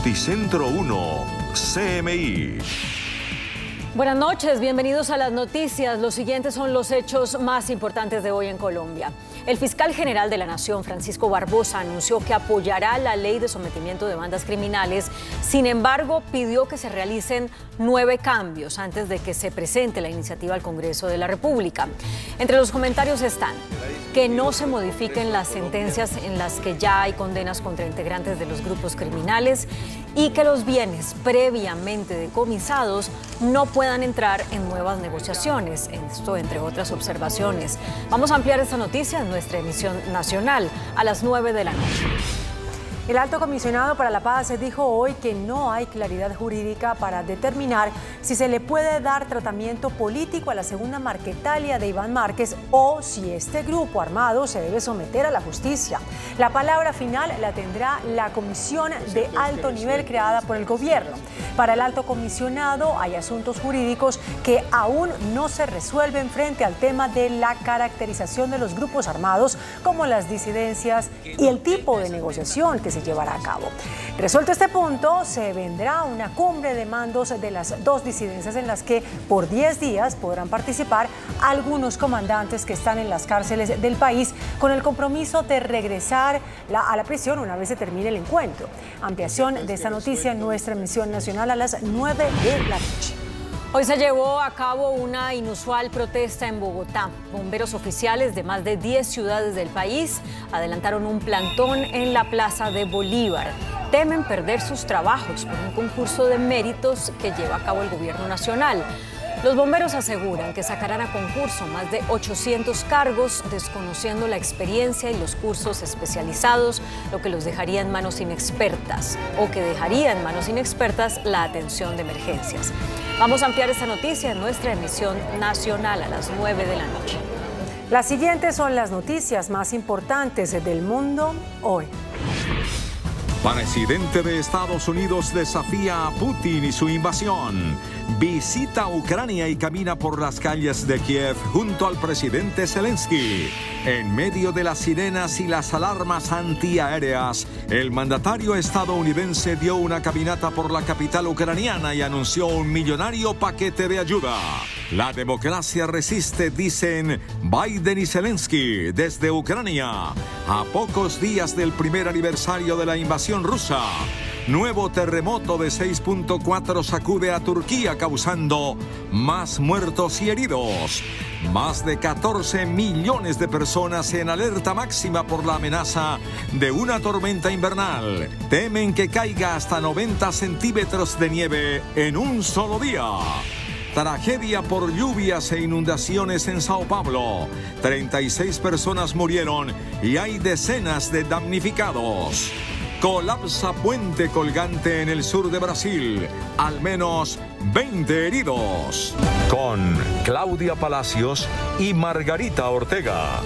Noticentro 1, CMI. Buenas noches, bienvenidos a las noticias. Los siguientes son los hechos más importantes de hoy en Colombia. El fiscal general de la Nación, Francisco Barbosa, anunció que apoyará la ley de sometimiento de bandas criminales. Sin embargo, pidió que se realicen 9 cambios antes de que se presente la iniciativa al Congreso de la República. Entre los comentarios están que no se modifiquen las sentencias en las que ya hay condenas contra integrantes de los grupos criminales y que los bienes previamente decomisados no puedan entrar en nuevas negociaciones. Esto entre otras observaciones. Vamos a ampliar esta noticia en nuestra emisión nacional a las 9 de la noche. El alto comisionado para la paz dijo hoy que no hay claridad jurídica para determinar si se le puede dar tratamiento político a la segunda Marquetalia de Iván Márquez o si este grupo armado se debe someter a la justicia. La palabra final la tendrá la comisión de alto nivel creada por el gobierno. Para el alto comisionado hay asuntos jurídicos que aún no se resuelven frente al tema de la caracterización de los grupos armados, como las disidencias y el tipo de negociación que se llevará a cabo. Resuelto este punto, se vendrá una cumbre de mandos de las dos disidencias en las que por 10 días podrán participar algunos comandantes que están en las cárceles del país con el compromiso de regresar a la prisión una vez se termine el encuentro. Ampliación de esta noticia en nuestra emisión nacional a las 9 de la noche. Hoy se llevó a cabo una inusual protesta en Bogotá. Bomberos oficiales de más de 10 ciudades del país adelantaron un plantón en la Plaza de Bolívar. Temen perder sus trabajos por un concurso de méritos que lleva a cabo el gobierno nacional. Los bomberos aseguran que sacarán a concurso más de 800 cargos, desconociendo la experiencia y los cursos especializados, lo que los dejaría en manos inexpertas o que dejaría en manos inexpertas la atención de emergencias. Vamos a ampliar esta noticia en nuestra emisión nacional a las 9 de la noche. Las siguientes son las noticias más importantes del mundo hoy. Presidente de Estados Unidos desafía a Putin y su invasión. Visita Ucrania y camina por las calles de Kiev junto al presidente Zelensky. En medio de las sirenas y las alarmas antiaéreas, el mandatario estadounidense dio una caminata por la capital ucraniana y anunció un millonario paquete de ayuda. La democracia resiste, dicen Biden y Zelensky, desde Ucrania. A pocos días del primer aniversario de la invasión rusa, nuevo terremoto de 6.4 sacude a Turquía, causando más muertos y heridos. Más de 14 millones de personas en alerta máxima por la amenaza de una tormenta invernal. Temen que caiga hasta 90 centímetros de nieve en un solo día. Tragedia por lluvias e inundaciones en Sao Paulo. 36 personas murieron y hay decenas de damnificados. Colapsa puente colgante en el sur de Brasil. Al menos 20 heridos. Con Claudia Palacios y Margarita Ortega.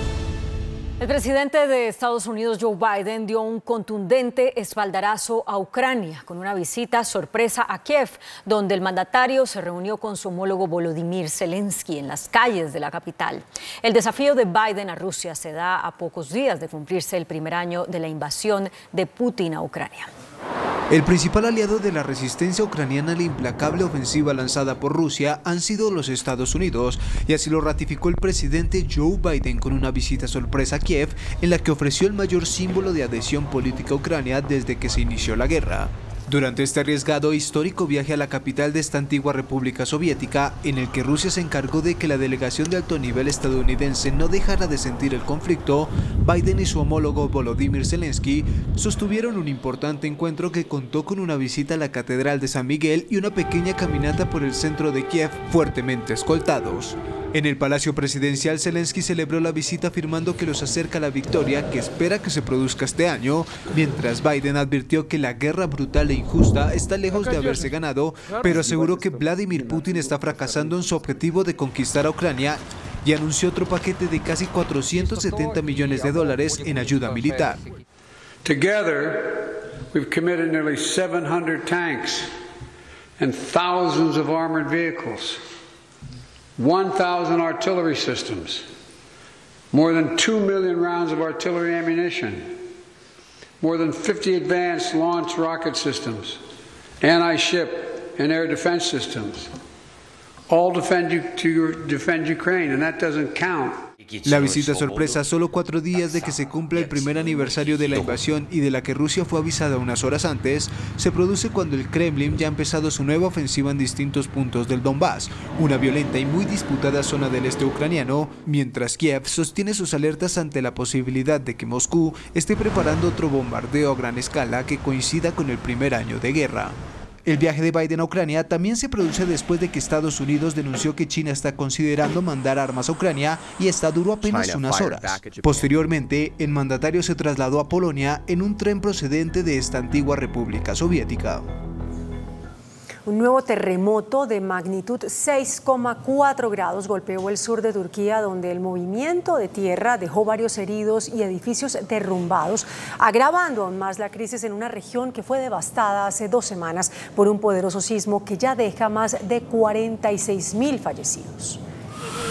El presidente de Estados Unidos, Joe Biden, dio un contundente espaldarazo a Ucrania con una visita sorpresa a Kiev, donde el mandatario se reunió con su homólogo Volodymyr Zelensky en las calles de la capital. El desafío de Biden a Rusia se da a pocos días de cumplirse el primer año de la invasión de Putin a Ucrania. El principal aliado de la resistencia ucraniana a la implacable ofensiva lanzada por Rusia han sido los Estados Unidos, y así lo ratificó el presidente Joe Biden con una visita sorpresa a Kiev en la que ofreció el mayor símbolo de adhesión política a Ucrania desde que se inició la guerra. Durante este arriesgado e histórico viaje a la capital de esta antigua república soviética, en el que Rusia se encargó de que la delegación de alto nivel estadounidense no dejara de sentir el conflicto, Biden y su homólogo Volodymyr Zelensky sostuvieron un importante encuentro que contó con una visita a la Catedral de San Miguel y una pequeña caminata por el centro de Kiev, fuertemente escoltados. En el Palacio Presidencial, Zelensky celebró la visita afirmando que los acerca a la victoria que espera que se produzca este año, mientras Biden advirtió que la guerra brutal e injusta está lejos de haberse ganado, pero aseguró que Vladimir Putin está fracasando en su objetivo de conquistar a Ucrania y anunció otro paquete de casi 470 millones de dólares en ayuda militar. Together, we've committed nearly 700 tanks and thousands of armored vehicles. 1,000 artillery systems, more than 2 million rounds of artillery ammunition, more than 50 advanced launch rocket systems, anti-ship and air defense systems, all defend Ukraine, and that doesn't count. La visita sorpresa, solo 4 días de que se cumpla el primer aniversario de la invasión y de la que Rusia fue avisada unas horas antes, se produce cuando el Kremlin ya ha empezado su nueva ofensiva en distintos puntos del Donbass, una violenta y muy disputada zona del este ucraniano, mientras Kiev sostiene sus alertas ante la posibilidad de que Moscú esté preparando otro bombardeo a gran escala que coincida con el primer año de guerra. El viaje de Biden a Ucrania también se produce después de que Estados Unidos denunció que China está considerando mandar armas a Ucrania y esta duró apenas unas horas. Posteriormente, el mandatario se trasladó a Polonia en un tren procedente de esta antigua república soviética. Un nuevo terremoto de magnitud 6,4 grados golpeó el sur de Turquía, donde el movimiento de tierra dejó varios heridos y edificios derrumbados, agravando aún más la crisis en una región que fue devastada hace 2 semanas por un poderoso sismo que ya deja más de 46.000 fallecidos.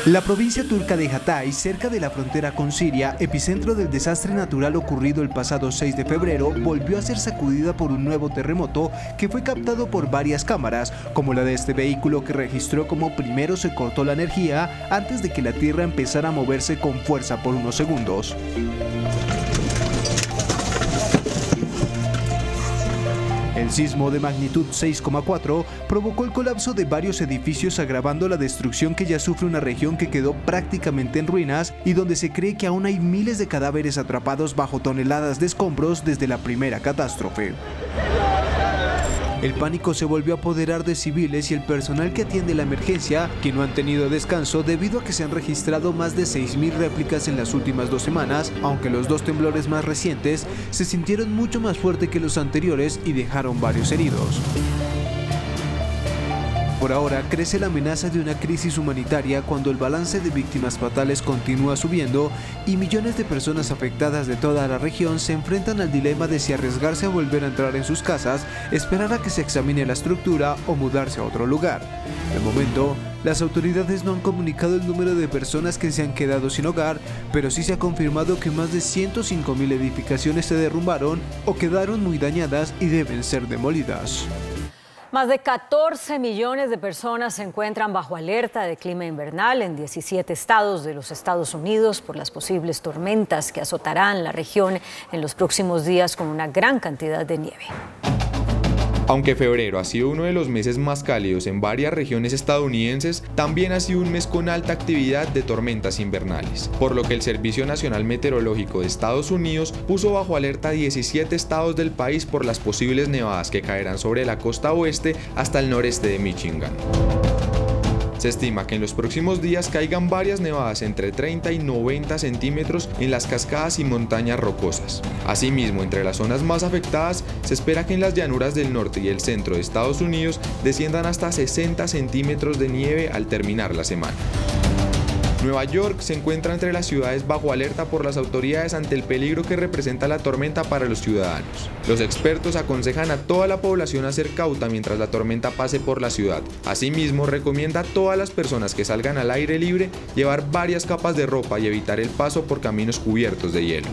La provincia turca de Hatay, cerca de la frontera con Siria, epicentro del desastre natural ocurrido el pasado 6 de febrero, volvió a ser sacudida por un nuevo terremoto que fue captado por varias cámaras, como la de este vehículo que registró cómo primero se cortó la energía antes de que la tierra empezara a moverse con fuerza por unos segundos. El sismo de magnitud 6,4 provocó el colapso de varios edificios, agravando la destrucción que ya sufre una región que quedó prácticamente en ruinas y donde se cree que aún hay miles de cadáveres atrapados bajo toneladas de escombros desde la primera catástrofe. El pánico se volvió a apoderar de civiles y el personal que atiende la emergencia, que no han tenido descanso debido a que se han registrado más de 6.000 réplicas en las últimas 2 semanas, aunque los 2 temblores más recientes se sintieron mucho más fuerte que los anteriores y dejaron varios heridos. Por ahora, crece la amenaza de una crisis humanitaria cuando el balance de víctimas fatales continúa subiendo y millones de personas afectadas de toda la región se enfrentan al dilema de si arriesgarse a volver a entrar en sus casas, esperar a que se examine la estructura o mudarse a otro lugar. De momento, las autoridades no han comunicado el número de personas que se han quedado sin hogar, pero sí se ha confirmado que más de 105.000 edificaciones se derrumbaron o quedaron muy dañadas y deben ser demolidas. Más de 14 millones de personas se encuentran bajo alerta de clima invernal en 17 estados de los Estados Unidos por las posibles tormentas que azotarán la región en los próximos días con una gran cantidad de nieve. Aunque febrero ha sido uno de los meses más cálidos en varias regiones estadounidenses, también ha sido un mes con alta actividad de tormentas invernales, por lo que el Servicio Nacional Meteorológico de Estados Unidos puso bajo alerta 17 estados del país por las posibles nevadas que caerán sobre la costa oeste hasta el noreste de Michigan. Se estima que en los próximos días caigan varias nevadas entre 30 y 90 centímetros en las cascadas y montañas rocosas. Asimismo, entre las zonas más afectadas, se espera que en las llanuras del norte y el centro de Estados Unidos desciendan hasta 60 centímetros de nieve al terminar la semana. Nueva York se encuentra entre las ciudades bajo alerta por las autoridades ante el peligro que representa la tormenta para los ciudadanos. Los expertos aconsejan a toda la población a ser cauta mientras la tormenta pase por la ciudad. Asimismo, recomienda a todas las personas que salgan al aire libre llevar varias capas de ropa y evitar el paso por caminos cubiertos de hielo.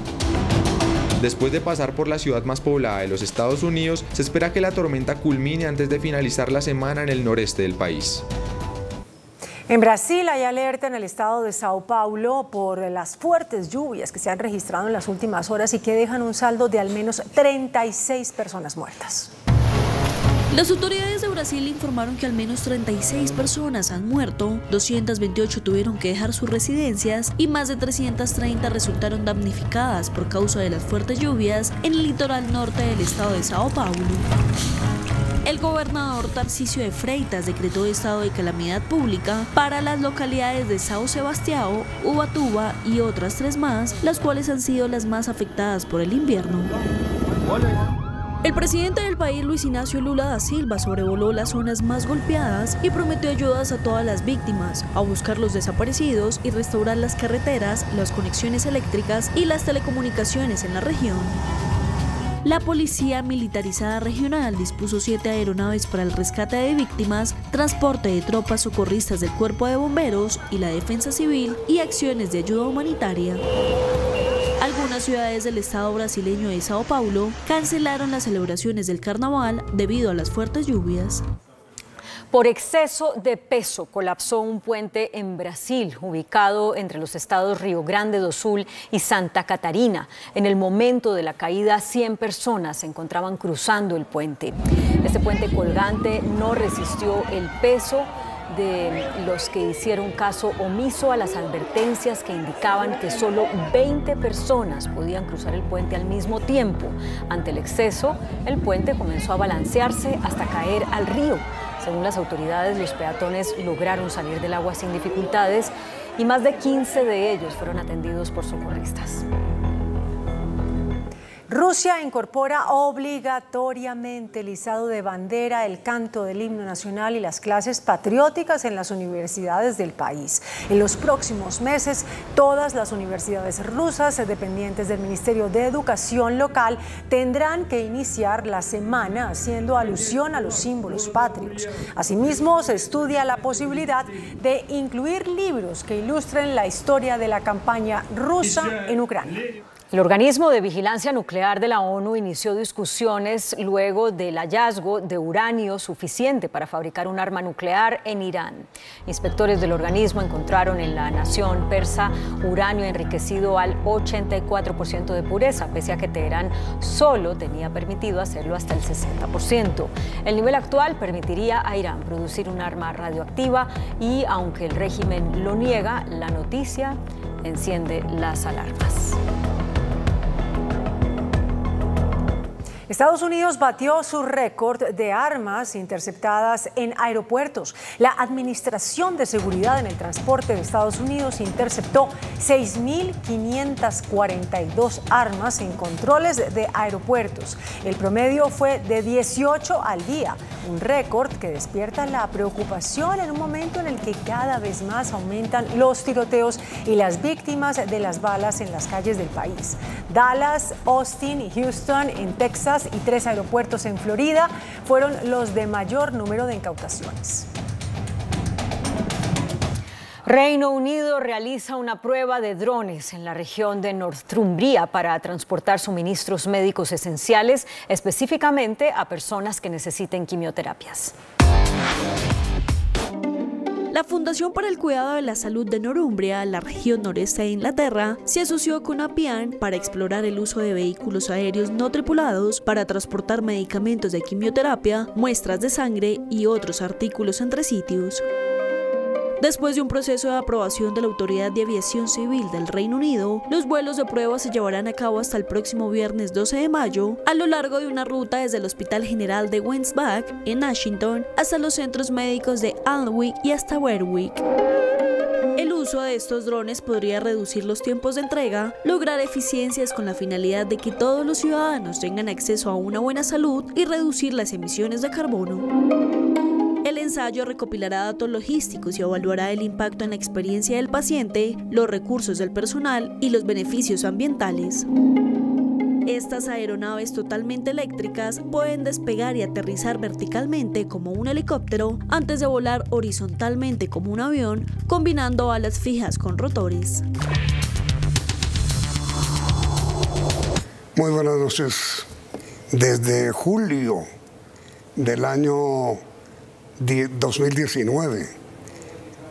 Después de pasar por la ciudad más poblada de los Estados Unidos, se espera que la tormenta culmine antes de finalizar la semana en el noreste del país. En Brasil hay alerta en el estado de Sao Paulo por las fuertes lluvias que se han registrado en las últimas horas y que dejan un saldo de al menos 36 personas muertas. Las autoridades de Brasil informaron que al menos 36 personas han muerto, 228 tuvieron que dejar sus residencias y más de 330 resultaron damnificadas por causa de las fuertes lluvias en el litoral norte del estado de Sao Paulo. El gobernador Tarcísio de Freitas decretó estado de calamidad pública para las localidades de São Sebastião, Ubatuba y otras 3 más, las cuales han sido las más afectadas por el invierno. El presidente del país, Luis Inácio Lula da Silva, sobrevoló las zonas más golpeadas y prometió ayudas a todas las víctimas, a buscar los desaparecidos y restaurar las carreteras, las conexiones eléctricas y las telecomunicaciones en la región. La Policía Militarizada Regional dispuso 7 aeronaves para el rescate de víctimas, transporte de tropas socorristas del Cuerpo de Bomberos y la Defensa Civil y acciones de ayuda humanitaria. Algunas ciudades del estado brasileño de Sao Paulo cancelaron las celebraciones del carnaval debido a las fuertes lluvias. Por exceso de peso colapsó un puente en Brasil, ubicado entre los estados Río Grande do Sul y Santa Catarina. En el momento de la caída, 100 personas se encontraban cruzando el puente. Este puente colgante no resistió el peso de los que hicieron caso omiso a las advertencias que indicaban que solo 20 personas podían cruzar el puente al mismo tiempo. Ante el exceso, el puente comenzó a balancearse hasta caer al río. Según las autoridades, los peatones lograron salir del agua sin dificultades y más de 15 de ellos fueron atendidos por socorristas. Rusia incorpora obligatoriamente el izado de bandera, el canto del himno nacional y las clases patrióticas en las universidades del país. En los próximos meses, todas las universidades rusas dependientes del Ministerio de Educación local tendrán que iniciar la semana haciendo alusión a los símbolos patrios. Asimismo, se estudia la posibilidad de incluir libros que ilustren la historia de la campaña rusa en Ucrania. El organismo de vigilancia nuclear de la ONU inició discusiones luego del hallazgo de uranio suficiente para fabricar un arma nuclear en Irán. Inspectores del organismo encontraron en la nación persa uranio enriquecido al 84% de pureza, pese a que Teherán solo tenía permitido hacerlo hasta el 60%. El nivel actual permitiría a Irán producir un arma radioactiva y, aunque el régimen lo niega, la noticia enciende las alarmas. Estados Unidos batió su récord de armas interceptadas en aeropuertos. La Administración de Seguridad en el Transporte de Estados Unidos interceptó 6.542 armas en controles de aeropuertos. El promedio fue de 18 al día, un récord que despierta la preocupación en un momento en el que cada vez más aumentan los tiroteos y las víctimas de las balas en las calles del país. Dallas, Austin y Houston en Texas y 3 aeropuertos en Florida fueron los de mayor número de incautaciones. Reino Unido realiza una prueba de drones en la región de Northumbria para transportar suministros médicos esenciales, específicamente a personas que necesiten quimioterapias. La Fundación para el Cuidado de la Salud de Northumbria, la región noreste de Inglaterra, se asoció con Appian para explorar el uso de vehículos aéreos no tripulados para transportar medicamentos de quimioterapia, muestras de sangre y otros artículos entre sitios. Después de un proceso de aprobación de la Autoridad de Aviación Civil del Reino Unido, los vuelos de prueba se llevarán a cabo hasta el próximo viernes 12 de mayo, a lo largo de una ruta desde el Hospital General de West Bank, en Ashington, hasta los centros médicos de Alnwick y hasta Berwick. El uso de estos drones podría reducir los tiempos de entrega, lograr eficiencias con la finalidad de que todos los ciudadanos tengan acceso a una buena salud y reducir las emisiones de carbono. El ensayo recopilará datos logísticos y evaluará el impacto en la experiencia del paciente, los recursos del personal y los beneficios ambientales. Estas aeronaves totalmente eléctricas pueden despegar y aterrizar verticalmente como un helicóptero antes de volar horizontalmente como un avión, combinando alas fijas con rotores. Muy buenas noches. Desde julio del año 2019,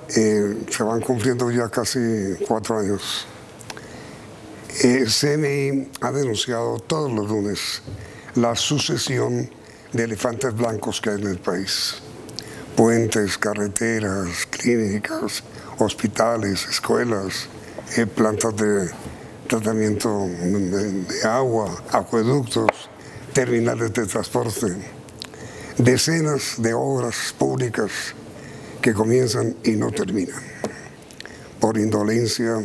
se van cumpliendo ya casi 4 años. CNI ha denunciado todos los lunes la sucesión de elefantes blancos que hay en el país. Puentes, carreteras, clínicas, hospitales, escuelas, plantas de tratamiento de agua, acueductos, terminales de transporte. Decenas de obras públicas que comienzan y no terminan, por indolencia,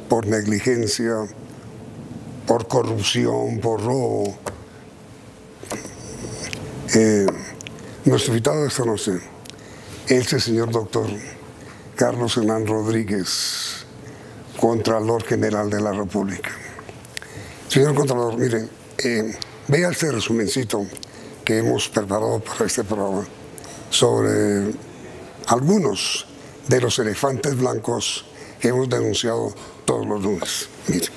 por negligencia, por corrupción, por robo. Nuestro invitado esta noche es el señor doctor Carlos Hernán Rodríguez, Contralor General de la República. Señor Contralor, mire, vea este resumencito que hemos preparado para este programa sobre algunos de los elefantes blancos que hemos denunciado todos los lunes. Mire.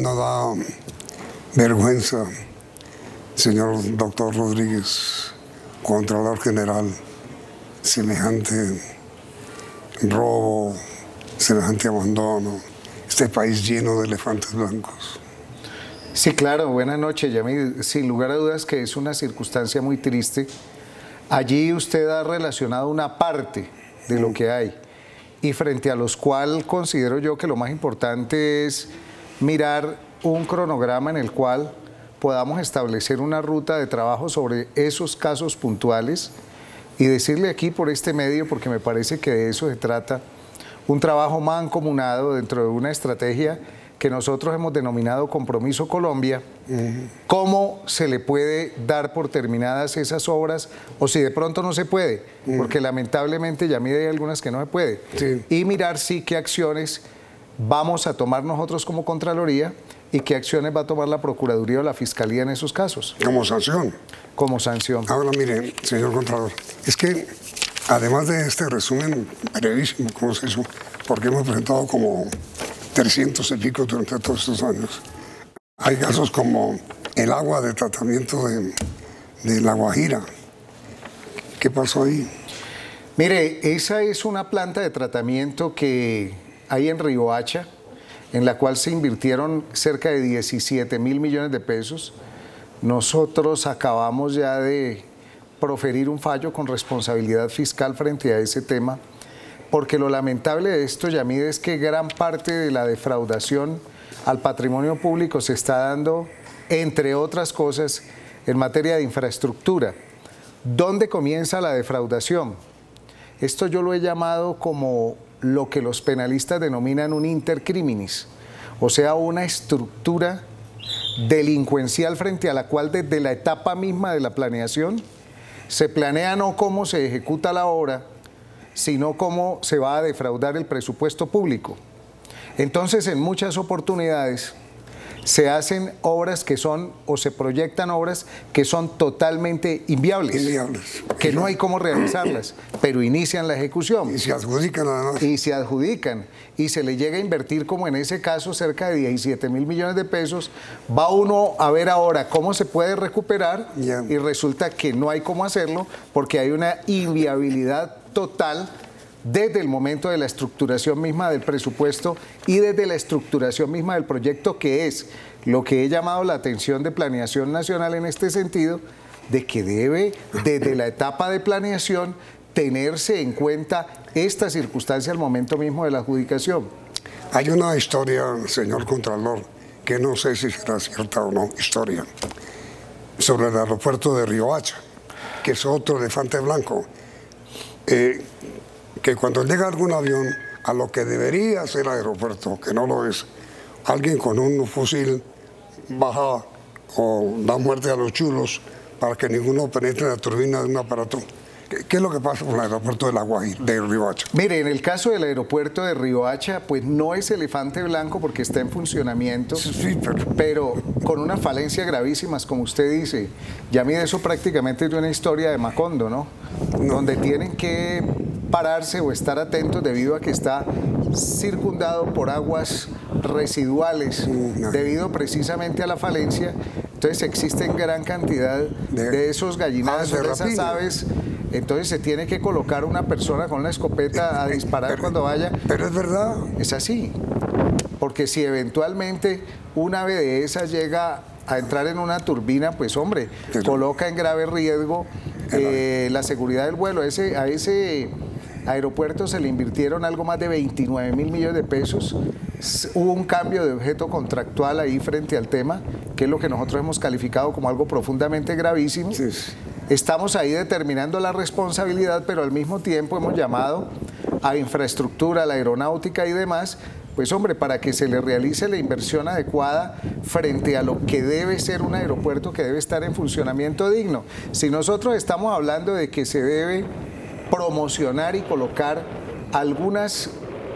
no da vergüenza, señor doctor Rodríguez, Contralor General, semejante robo, semejante abandono, este país lleno de elefantes blancos? Sí, claro, buenas noches, Yamid. Sin lugar a dudas que es una circunstancia muy triste. Allí usted ha relacionado una parte de lo que hay y frente a los cual considero yo que lo más importante es mirar un cronograma en el cual podamos establecer una ruta de trabajo sobre esos casos puntuales y decirle aquí por este medio, porque me parece que de eso se trata, un trabajo mancomunado dentro de una estrategia que nosotros hemos denominado Compromiso Colombia, cómo se le puede dar por terminadas esas obras o si de pronto no se puede, porque lamentablemente ya hay algunas que no se puede, y mirar sí qué acciones vamos a tomar nosotros como Contraloría y qué acciones va a tomar la Procuraduría o la Fiscalía en esos casos. Como sanción. Como sanción. Ahora mire, señor Contralor, es que además de este resumen brevísimo, como se hizo, porque hemos presentado como 300 y pico durante todos estos años, hay casos como el agua de tratamiento de La Guajira. ¿Qué pasó ahí? Mire, esa es una planta de tratamiento que hay en Riohacha, en la cual se invirtieron cerca de 17.000 millones de pesos. Nosotros acabamos ya de proferir un fallo con responsabilidad fiscal frente a ese tema, porque lo lamentable de esto, Yamid, es que gran parte de la defraudación al patrimonio público se está dando, entre otras cosas, en materia de infraestructura. ¿Dónde comienza la defraudación? Esto yo lo he llamado como lo que los penalistas denominan un intercriminis, o sea, una estructura delincuencial frente a la cual desde la etapa misma de la planeación se planea no cómo se ejecuta la obra, sino cómo se va a defraudar el presupuesto público. Entonces, en muchas oportunidades se hacen obras que son, o se proyectan obras que son totalmente inviables, que no hay cómo realizarlas, pero inician la ejecución. Y se adjudican además. Y se adjudican, y se le llega a invertir, como en ese caso, cerca de 17.000 millones de pesos. Va uno a ver ahora cómo se puede recuperar, y resulta que no hay cómo hacerlo, porque hay una inviabilidad total desde el momento de la estructuración misma del presupuesto y desde la estructuración misma del proyecto, que es lo que he llamado la atención de Planeación Nacional en este sentido, de que debe, desde la etapa de planeación, tenerse en cuenta esta circunstancia al momento mismo de la adjudicación. Hay una historia, señor Contralor, que no sé si será cierta o no, historia, sobre el aeropuerto de Riohacha, que es otro elefante blanco. Que cuando llega algún avión a lo que debería ser aeropuerto, que no lo es, alguien con un fusil baja o da muerte a los chulos para que ninguno penetre en la turbina de un aparato. ¿Qué es lo que pasa con el aeropuerto de La Guajira, de Riohacha? Mire, en el caso del aeropuerto de Riohacha, pues no es elefante blanco porque está en funcionamiento, sí, pero con unas falencias gravísimas, como usted dice. Ya mire, eso prácticamente es de una historia de Macondo, ¿no? Donde tienen que pararse o estar atentos debido a que está circundado por aguas residuales, debido precisamente a la falencia. Entonces existen gran cantidad de esos gallinados, de esas aves. Entonces se tiene que colocar una persona con una escopeta a disparar cuando vaya. Pero es verdad. Es así. Porque si eventualmente un ave de esas llega a entrar en una turbina, pues hombre, coloca en grave riesgo la seguridad del vuelo. A ese aeropuerto se le invirtieron algo más de 29.000 millones de pesos. Hubo un cambio de objeto contractual ahí frente al tema, que es lo que nosotros hemos calificado como algo profundamente gravísimo. Sí. Estamos ahí determinando la responsabilidad, pero al mismo tiempo hemos llamado a infraestructura, a la aeronáutica y demás, pues hombre, para que se le realice la inversión adecuada frente a lo que debe ser un aeropuerto que debe estar en funcionamiento digno. Si nosotros estamos hablando de que se debe promocionar y colocar algunas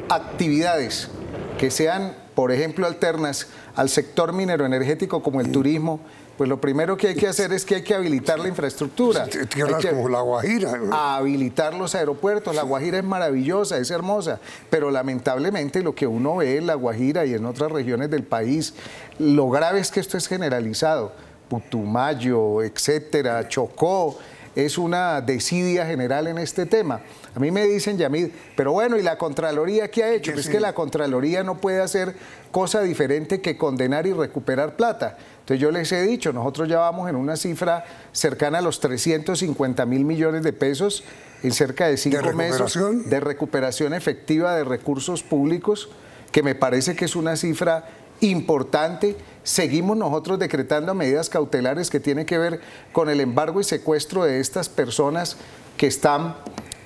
actividades que sean, por ejemplo, alternas al sector minero energético como el turismo, Pues lo primero que hay que hacer es que hay que habilitar la infraestructura. Tierras como La Guajira. Habilitar los aeropuertos. La Guajira es maravillosa, es hermosa, pero lamentablemente lo que uno ve en La Guajira y en otras regiones del país, lo grave es que esto es generalizado. Putumayo, etcétera, Chocó, es una desidia general en este tema. A mí me dicen, Yamid, pero bueno, ¿y la Contraloría qué ha hecho? Pues es que la Contraloría no puede hacer cosa diferente que condenar y recuperar plata. Entonces yo les he dicho, nosotros ya vamos en una cifra cercana a los 350.000 millones de pesos en cerca de 5 meses de recuperación efectiva de recursos públicos, que me parece que es una cifra importante. Seguimos nosotros decretando medidas cautelares que tienen que ver con el embargo y secuestro de estas personas que están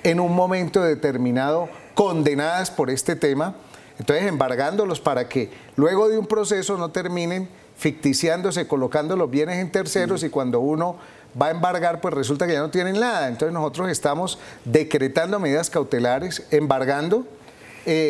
en un momento determinado condenadas por este tema. Entonces embargándolos para que luego de un proceso no terminen ficticiándose, colocando los bienes en terceros y cuando uno va a embargar pues resulta que ya no tienen nada. Entonces nosotros estamos decretando medidas cautelares, embargando.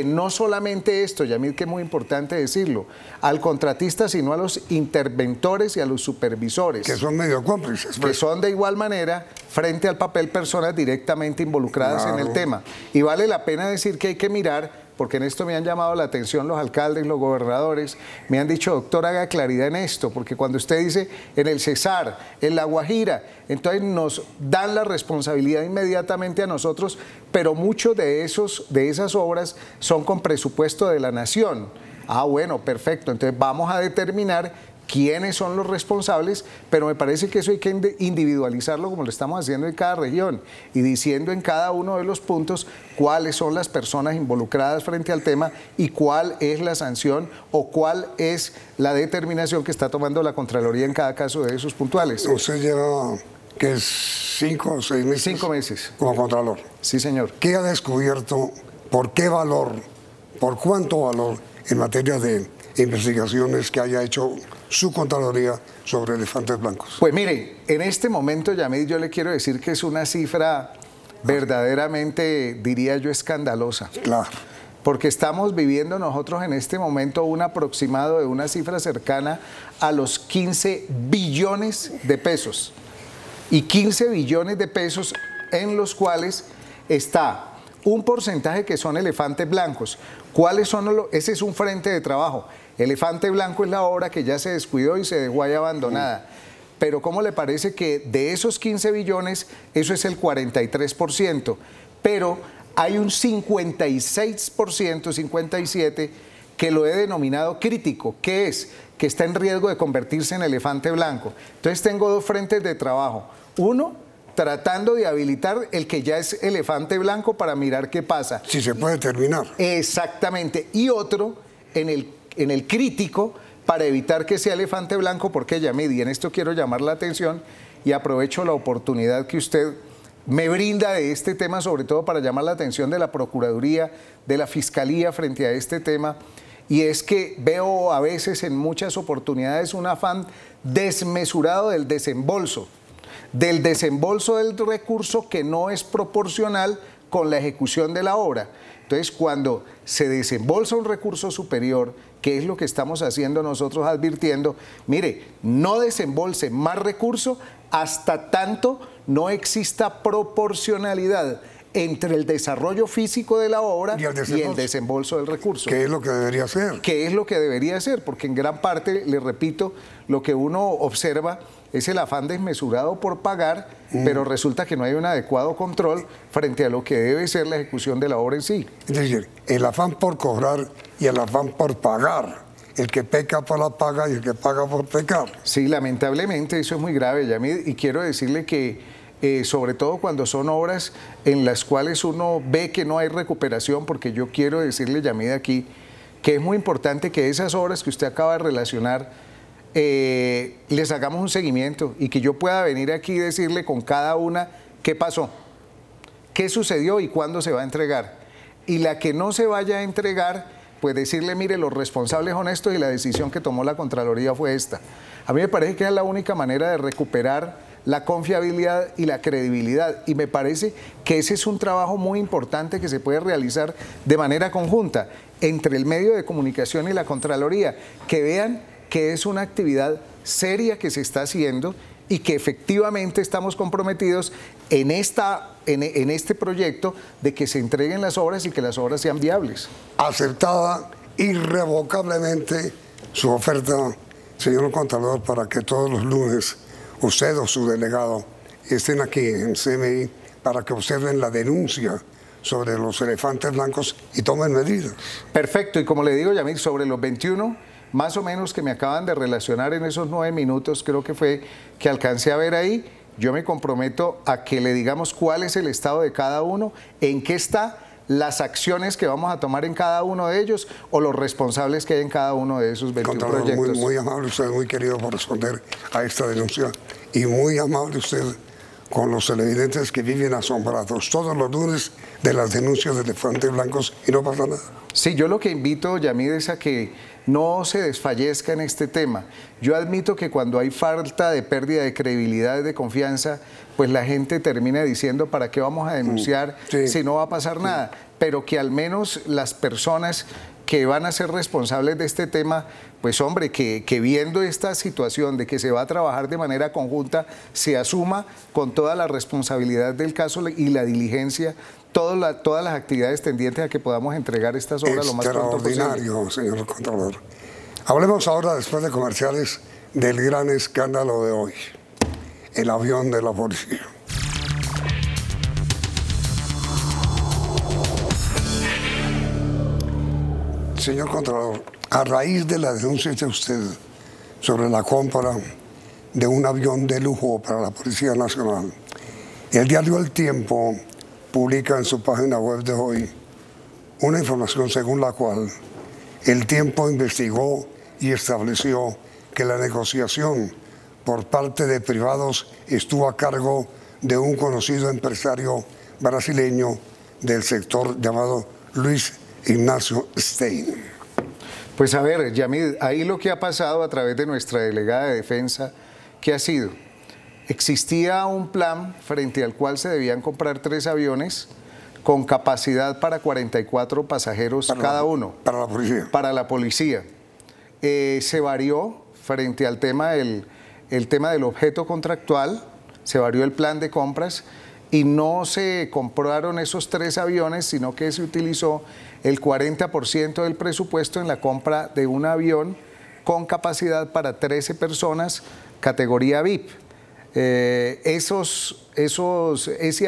No solamente esto, Yamid, que es muy importante decirlo, al contratista, sino a los interventores y a los supervisores. Que son medio cómplices. Que son de igual manera, frente al papel, personas directamente involucradas en el tema. Y vale la pena decir que hay que mirar, porque en esto me han llamado la atención los alcaldes, los gobernadores, me han dicho, doctor, haga claridad en esto, porque cuando usted dice en el Cesar, en La Guajira, entonces nos dan la responsabilidad inmediatamente a nosotros, pero muchos de esas obras son con presupuesto de la nación. Ah, bueno, perfecto, entonces vamos a determinar quiénes son los responsables, pero me parece que eso hay que individualizarlo como lo estamos haciendo en cada región y diciendo en cada uno de los puntos cuáles son las personas involucradas frente al tema y cuál es la sanción o cuál es la determinación que está tomando la Contraloría en cada caso de esos puntuales. Usted lleva, ¿qué es? 5 o 6 meses. 5 meses. Como Contralor. Sí, señor. ¿Qué ha descubierto? ¿Por qué valor? ¿Por cuánto valor en materia de investigaciones que haya hecho su Contraloría sobre elefantes blancos? Pues mire, en este momento, Yamid, yo le quiero decir que es una cifra verdaderamente, diría yo, escandalosa. Claro. Porque estamos viviendo nosotros en este momento un aproximado de una cifra cercana a los 15 billones de pesos. Y 15 billones de pesos en los cuales está un porcentaje que son elefantes blancos. ¿Cuáles son los? Ese es un frente de trabajo. Elefante blanco es la obra que ya se descuidó y se dejó ahí abandonada. Pero ¿cómo le parece que de esos 15 billones, eso es el 43%? Pero hay un 56%, 57%, que lo he denominado crítico. ¿Qué es? Que está en riesgo de convertirse en elefante blanco. Entonces tengo dos frentes de trabajo. Uno, tratando de habilitar el que ya es elefante blanco para mirar qué pasa. Si se puede terminar. Exactamente. Y otro, en el crítico, para evitar que sea elefante blanco, porque Yamid, y en esto quiero llamar la atención y aprovecho la oportunidad que usted me brinda de este tema, sobre todo para llamar la atención de la Procuraduría, de la Fiscalía frente a este tema, y es que veo a veces en muchas oportunidades un afán desmesurado del desembolso del recurso que no es proporcional con la ejecución de la obra. Entonces, cuando se desembolsa un recurso superior, que es lo que estamos haciendo nosotros advirtiendo, mire, no desembolse más recurso hasta tanto no exista proporcionalidad entre el desarrollo físico de la obra y el desembolso del recurso. ¿Qué es lo que debería hacer? ¿Qué es lo que debería hacer? Porque en gran parte, le repito, lo que uno observa es el afán desmesurado por pagar, pero resulta que no hay un adecuado control frente a lo que debe ser la ejecución de la obra en sí. Es decir, el afán por cobrar y el afán por pagar. El que peca por la paga y el que paga por pecar. Sí, lamentablemente eso es muy grave, Yamid, y quiero decirle que sobre todo cuando son obras en las cuales uno ve que no hay recuperación, porque yo quiero decirle, Yamid, aquí, que es muy importante que esas obras que usted acaba de relacionar, les hagamos un seguimiento y que yo pueda venir aquí y decirle con cada una qué pasó, qué sucedió y cuándo se va a entregar. Y la que no se vaya a entregar, pues decirle, mire, los responsables honestos y la decisión que tomó la Contraloría fue esta. A mí me parece que es la única manera de recuperar la confiabilidad y la credibilidad, y me parece que ese es un trabajo muy importante que se puede realizar de manera conjunta entre el medio de comunicación y la Contraloría, que vean que es una actividad seria que se está haciendo y que efectivamente estamos comprometidos en este proyecto de que se entreguen las obras y que las obras sean viables. Aceptada irrevocablemente su oferta, señor Contralor, para que todos los lunes usted o su delegado estén aquí en CMI para que observen la denuncia sobre los elefantes blancos y tomen medidas. Perfecto, y como le digo, Yamil, sobre los 21, más o menos que me acaban de relacionar en esos 9 minutos, creo que fue que alcancé a ver ahí, yo me comprometo a que le digamos cuál es el estado de cada uno, en qué está, las acciones que vamos a tomar en cada uno de ellos o los responsables que hay en cada uno de esos 21 Contralor, proyectos. muy amable usted, muy querido por responder a esta denuncia y muy amable usted con los televidentes que viven asombrados todos los lunes de las denuncias de elefantes blancos y no pasa nada. Sí, yo lo que invito, Yamid, es a que no se desfallezca en este tema. Yo admito que cuando hay falta de pérdida de credibilidad, de confianza, pues la gente termina diciendo ¿para qué vamos a denunciar si no va a pasar nada? Pero que al menos las personas que van a ser responsables de este tema, pues hombre, que viendo esta situación de que se va a trabajar de manera conjunta, se asuma con toda la responsabilidad del caso y la diligencia, todas las actividades tendientes a que podamos entregar estas obras lo más pronto posible. Extraordinario, señor Contralor. Hablemos ahora, después de comerciales, del gran escándalo de hoy, el avión de la policía. Señor Contralor, a raíz de la denuncia de usted sobre la compra de un avión de lujo para la Policía Nacional, el diario El Tiempo publica en su página web de hoy una información según la cual El Tiempo investigó y estableció que la negociación por parte de privados estuvo a cargo de un conocido empresario brasileño del sector llamado Luis Ignacio Stein. Pues a ver, Yamid, ahí lo que ha pasado a través de nuestra delegada de defensa, ¿qué ha sido? Existía un plan frente al cual se debían comprar 3 aviones con capacidad para 44 pasajeros cada uno. Para la policía. Para la policía. Se varió frente al tema el tema del objeto contractual, se varió el plan de compras y no se compraron esos 3 aviones, sino que se utilizó el 40% del presupuesto en la compra de un avión con capacidad para 13 personas, categoría VIP. Ese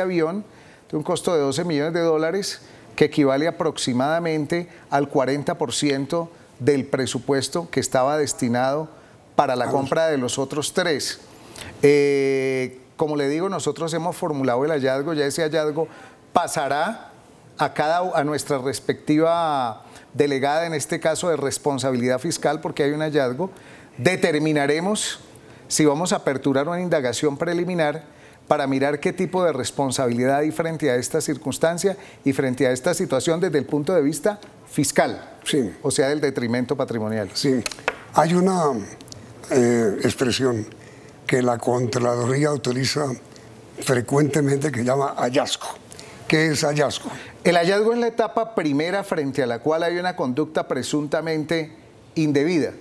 avión de un costo de $12 millones, que equivale aproximadamente al 40% del presupuesto que estaba destinado para la compra de los otros 3. Como le digo, nosotros hemos formulado el hallazgo, ya ese hallazgo pasará a nuestra respectiva delegada, en este caso de responsabilidad fiscal, porque hay un hallazgo. Determinaremos si vamos a aperturar una indagación preliminar para mirar qué tipo de responsabilidad hay frente a esta circunstancia y frente a esta situación desde el punto de vista fiscal, sí, o sea, del detrimento patrimonial. Sí, hay una expresión que la Contraloría utiliza frecuentemente que llama hallazgo. ¿Qué es hallazgo? El hallazgo es la etapa primera frente a la cual hay una conducta presuntamente indebida.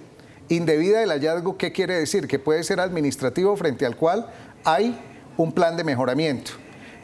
Indebida del hallazgo, ¿qué quiere decir? Que puede ser administrativo frente al cual hay un plan de mejoramiento.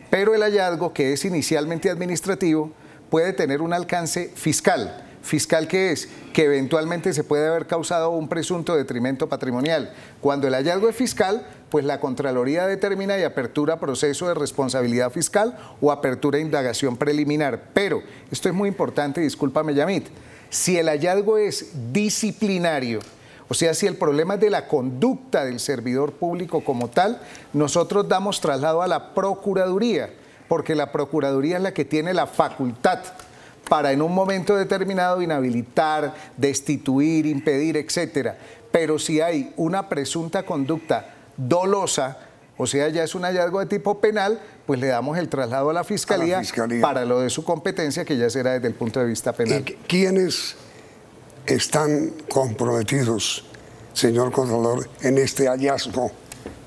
Pero el hallazgo, que es inicialmente administrativo, puede tener un alcance fiscal. ¿Fiscal qué es? Que eventualmente se puede haber causado un presunto detrimento patrimonial. Cuando el hallazgo es fiscal, pues la Contraloría determina y apertura proceso de responsabilidad fiscal o apertura de indagación preliminar. Pero, esto es muy importante, discúlpame, Yamid, si el hallazgo es disciplinario, o sea, si el problema es de la conducta del servidor público como tal, nosotros damos traslado a la Procuraduría, porque la Procuraduría es la que tiene la facultad para en un momento determinado inhabilitar, destituir, impedir, etcétera. Pero si hay una presunta conducta dolosa, o sea, ya es un hallazgo de tipo penal, pues le damos el traslado a la Fiscalía, para lo de su competencia, que ya será desde el punto de vista penal. ¿Y quiénes están comprometidos, señor Contralor, en este hallazgo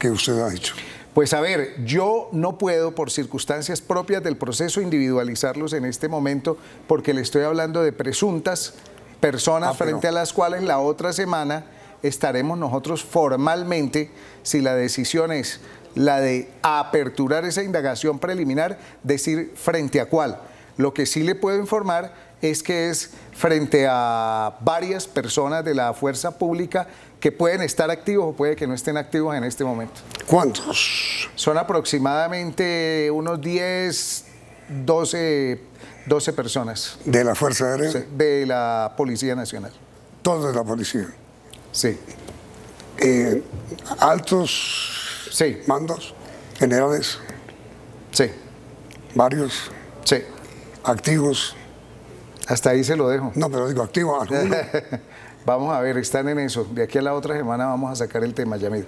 que usted ha hecho? Pues a ver, yo no puedo, por circunstancias propias del proceso, individualizarlos en este momento, porque le estoy hablando de presuntas personas frente a las cuales la otra semana estaremos nosotros formalmente, si la decisión es la de aperturar esa indagación preliminar, decir frente a cuál. Lo que sí le puedo informar es que es frente a varias personas de la fuerza pública que pueden estar activos o puede que no estén activos en este momento. ¿Cuántos? Son aproximadamente unos 10, 12 personas. ¿De la Fuerza Aérea? Sí, de la Policía Nacional. Todos de la policía. Sí. ¿Altos sí. mandos? ¿Generales? Sí. ¿Varios? Sí. ¿Activos? Hasta ahí se lo dejo. No, pero digo activos. Vamos a ver, están en eso. De aquí a la otra semana vamos a sacar el tema, Yamid.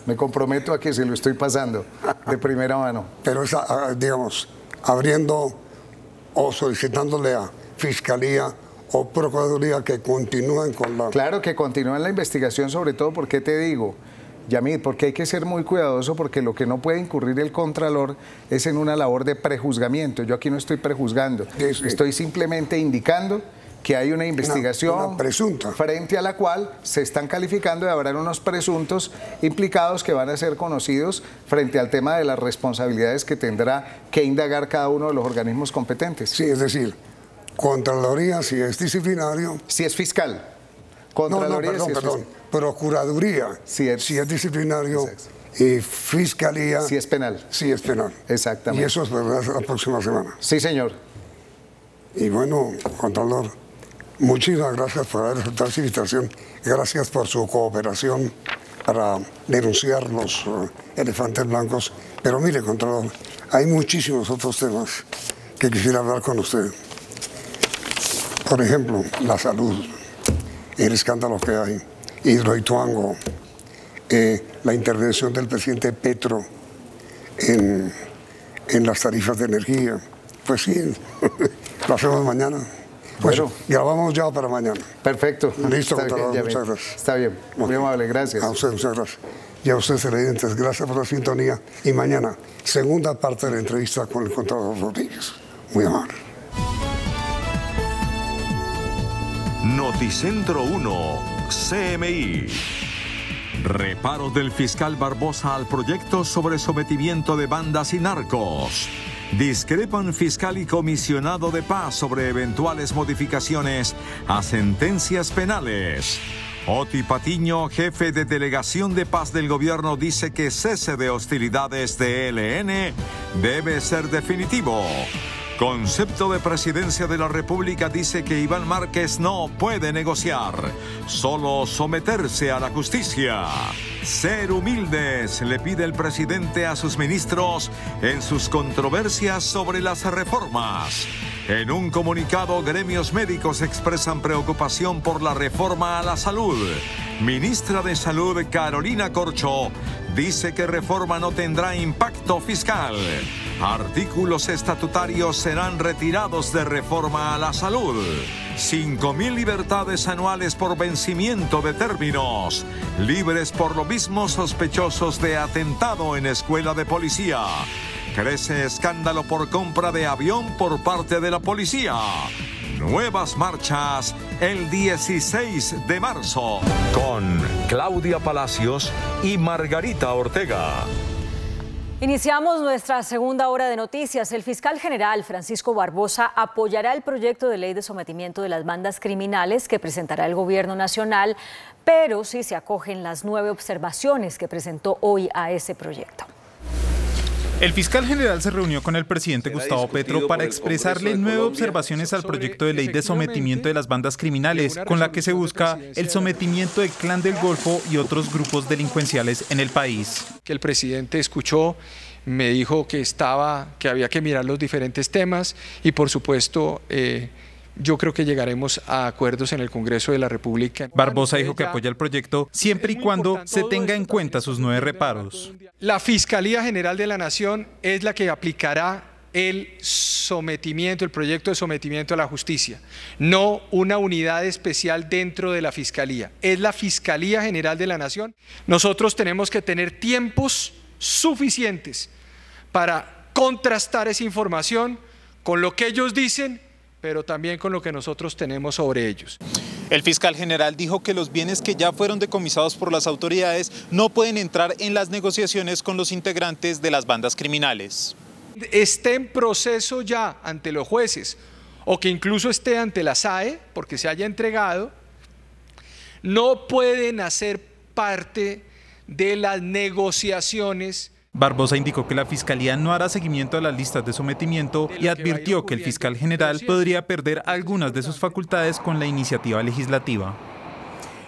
Me comprometo a que se lo estoy pasando de primera mano. Pero digamos, abriendo o solicitándole a Fiscalía o Procuraduría que continúen con la... Claro, que continúen la investigación, sobre todo, porque te digo, Yamid, porque hay que ser muy cuidadoso, porque lo que no puede incurrir el Contralor es en una labor de prejuzgamiento. Yo aquí no estoy prejuzgando, sí. Estoy simplemente indicando que hay una investigación una presunta, frente a la cual se están calificando y habrán unos presuntos implicados que van a ser conocidos frente al tema de las responsabilidades que tendrá que indagar cada uno de los organismos competentes. Sí, es decir, Contraloría si es disciplinario. Si es fiscal. Contraloría perdón. Procuraduría si es disciplinario. Exacto. Y Fiscalía si es penal. Si es penal. Exactamente. Y eso es verdad la próxima semana. Sí, señor. Y bueno, Contralor, muchísimas gracias por haber aceptado esta invitación. Gracias por su cooperación para denunciar los elefantes blancos. Pero mire, Contralor, hay muchísimos otros temas que quisiera hablar con usted. Por ejemplo, la salud, el escándalo que hay, Hidroituango, la intervención del presidente Petro en las tarifas de energía. Pues sí, lo hacemos mañana. Bueno, grabamos ya para mañana. Perfecto. Listo, Está Contralor, bien, muchas gracias. Está bien, muy amable, gracias. A usted, muchas gracias. Y a ustedes, televidentes, gracias por la sintonía. Y mañana, segunda parte de la entrevista con el Contralor Rodríguez. Muy amable. Noticentro 1, CMI. Reparo del fiscal Barbosa al proyecto sobre sometimiento de bandas y narcos. Discrepan fiscal y comisionado de paz sobre eventuales modificaciones a sentencias penales. Oti Patiño, jefe de delegación de paz del gobierno, dice que cese de hostilidades de ELN debe ser definitivo. Concepto de Presidencia de la República dice que Iván Márquez no puede negociar, solo someterse a la justicia. Ser humildes, le pide el presidente a sus ministros en sus controversias sobre las reformas. En un comunicado, gremios médicos expresan preocupación por la reforma a la salud. Ministra de Salud, Carolina Corcho, dice que reforma no tendrá impacto fiscal. Artículos estatutarios serán retirados de reforma a la salud. 5.000 libertades anuales por vencimiento de términos. Libres por lo mismo sospechosos de atentado en escuela de policía. Crece escándalo por compra de avión por parte de la policía. Nuevas marchas el 16 de marzo. Con Claudia Palacios y Margarita Ortega. Iniciamos nuestra segunda hora de noticias. El fiscal general Francisco Barbosa apoyará el proyecto de ley de sometimiento de las bandas criminales que presentará el gobierno nacional, pero sí se acogen las 9 observaciones que presentó hoy a ese proyecto. El fiscal general se reunió con el presidente Gustavo Petro para expresarle 9 observaciones al proyecto de ley de sometimiento de las bandas criminales, con la que se busca el sometimiento del Clan del Golfo y otros grupos delincuenciales en el país. Que el presidente escuchó, me dijo que había que mirar los diferentes temas y por supuesto yo creo que llegaremos a acuerdos en el Congreso de la República. Barbosa dijo que apoya el proyecto siempre y cuando se tenga en cuenta sus 9 reparos. La Fiscalía General de la Nación es la que aplicará el proyecto de sometimiento a la justicia, no una unidad especial dentro de la Fiscalía. Es la Fiscalía General de la Nación. Nosotros tenemos que tener tiempos suficientes para contrastar esa información con lo que ellos dicen, pero también con lo que nosotros tenemos sobre ellos. El fiscal general dijo que los bienes que ya fueron decomisados por las autoridades no pueden entrar en las negociaciones con los integrantes de las bandas criminales. Esté en proceso ya ante los jueces o que incluso esté ante la SAE porque se haya entregado, no pueden hacer parte de las negociaciones. Barbosa indicó que la Fiscalía no hará seguimiento a las listas de sometimiento y advirtió que el fiscal general podría perder algunas de sus facultades con la iniciativa legislativa.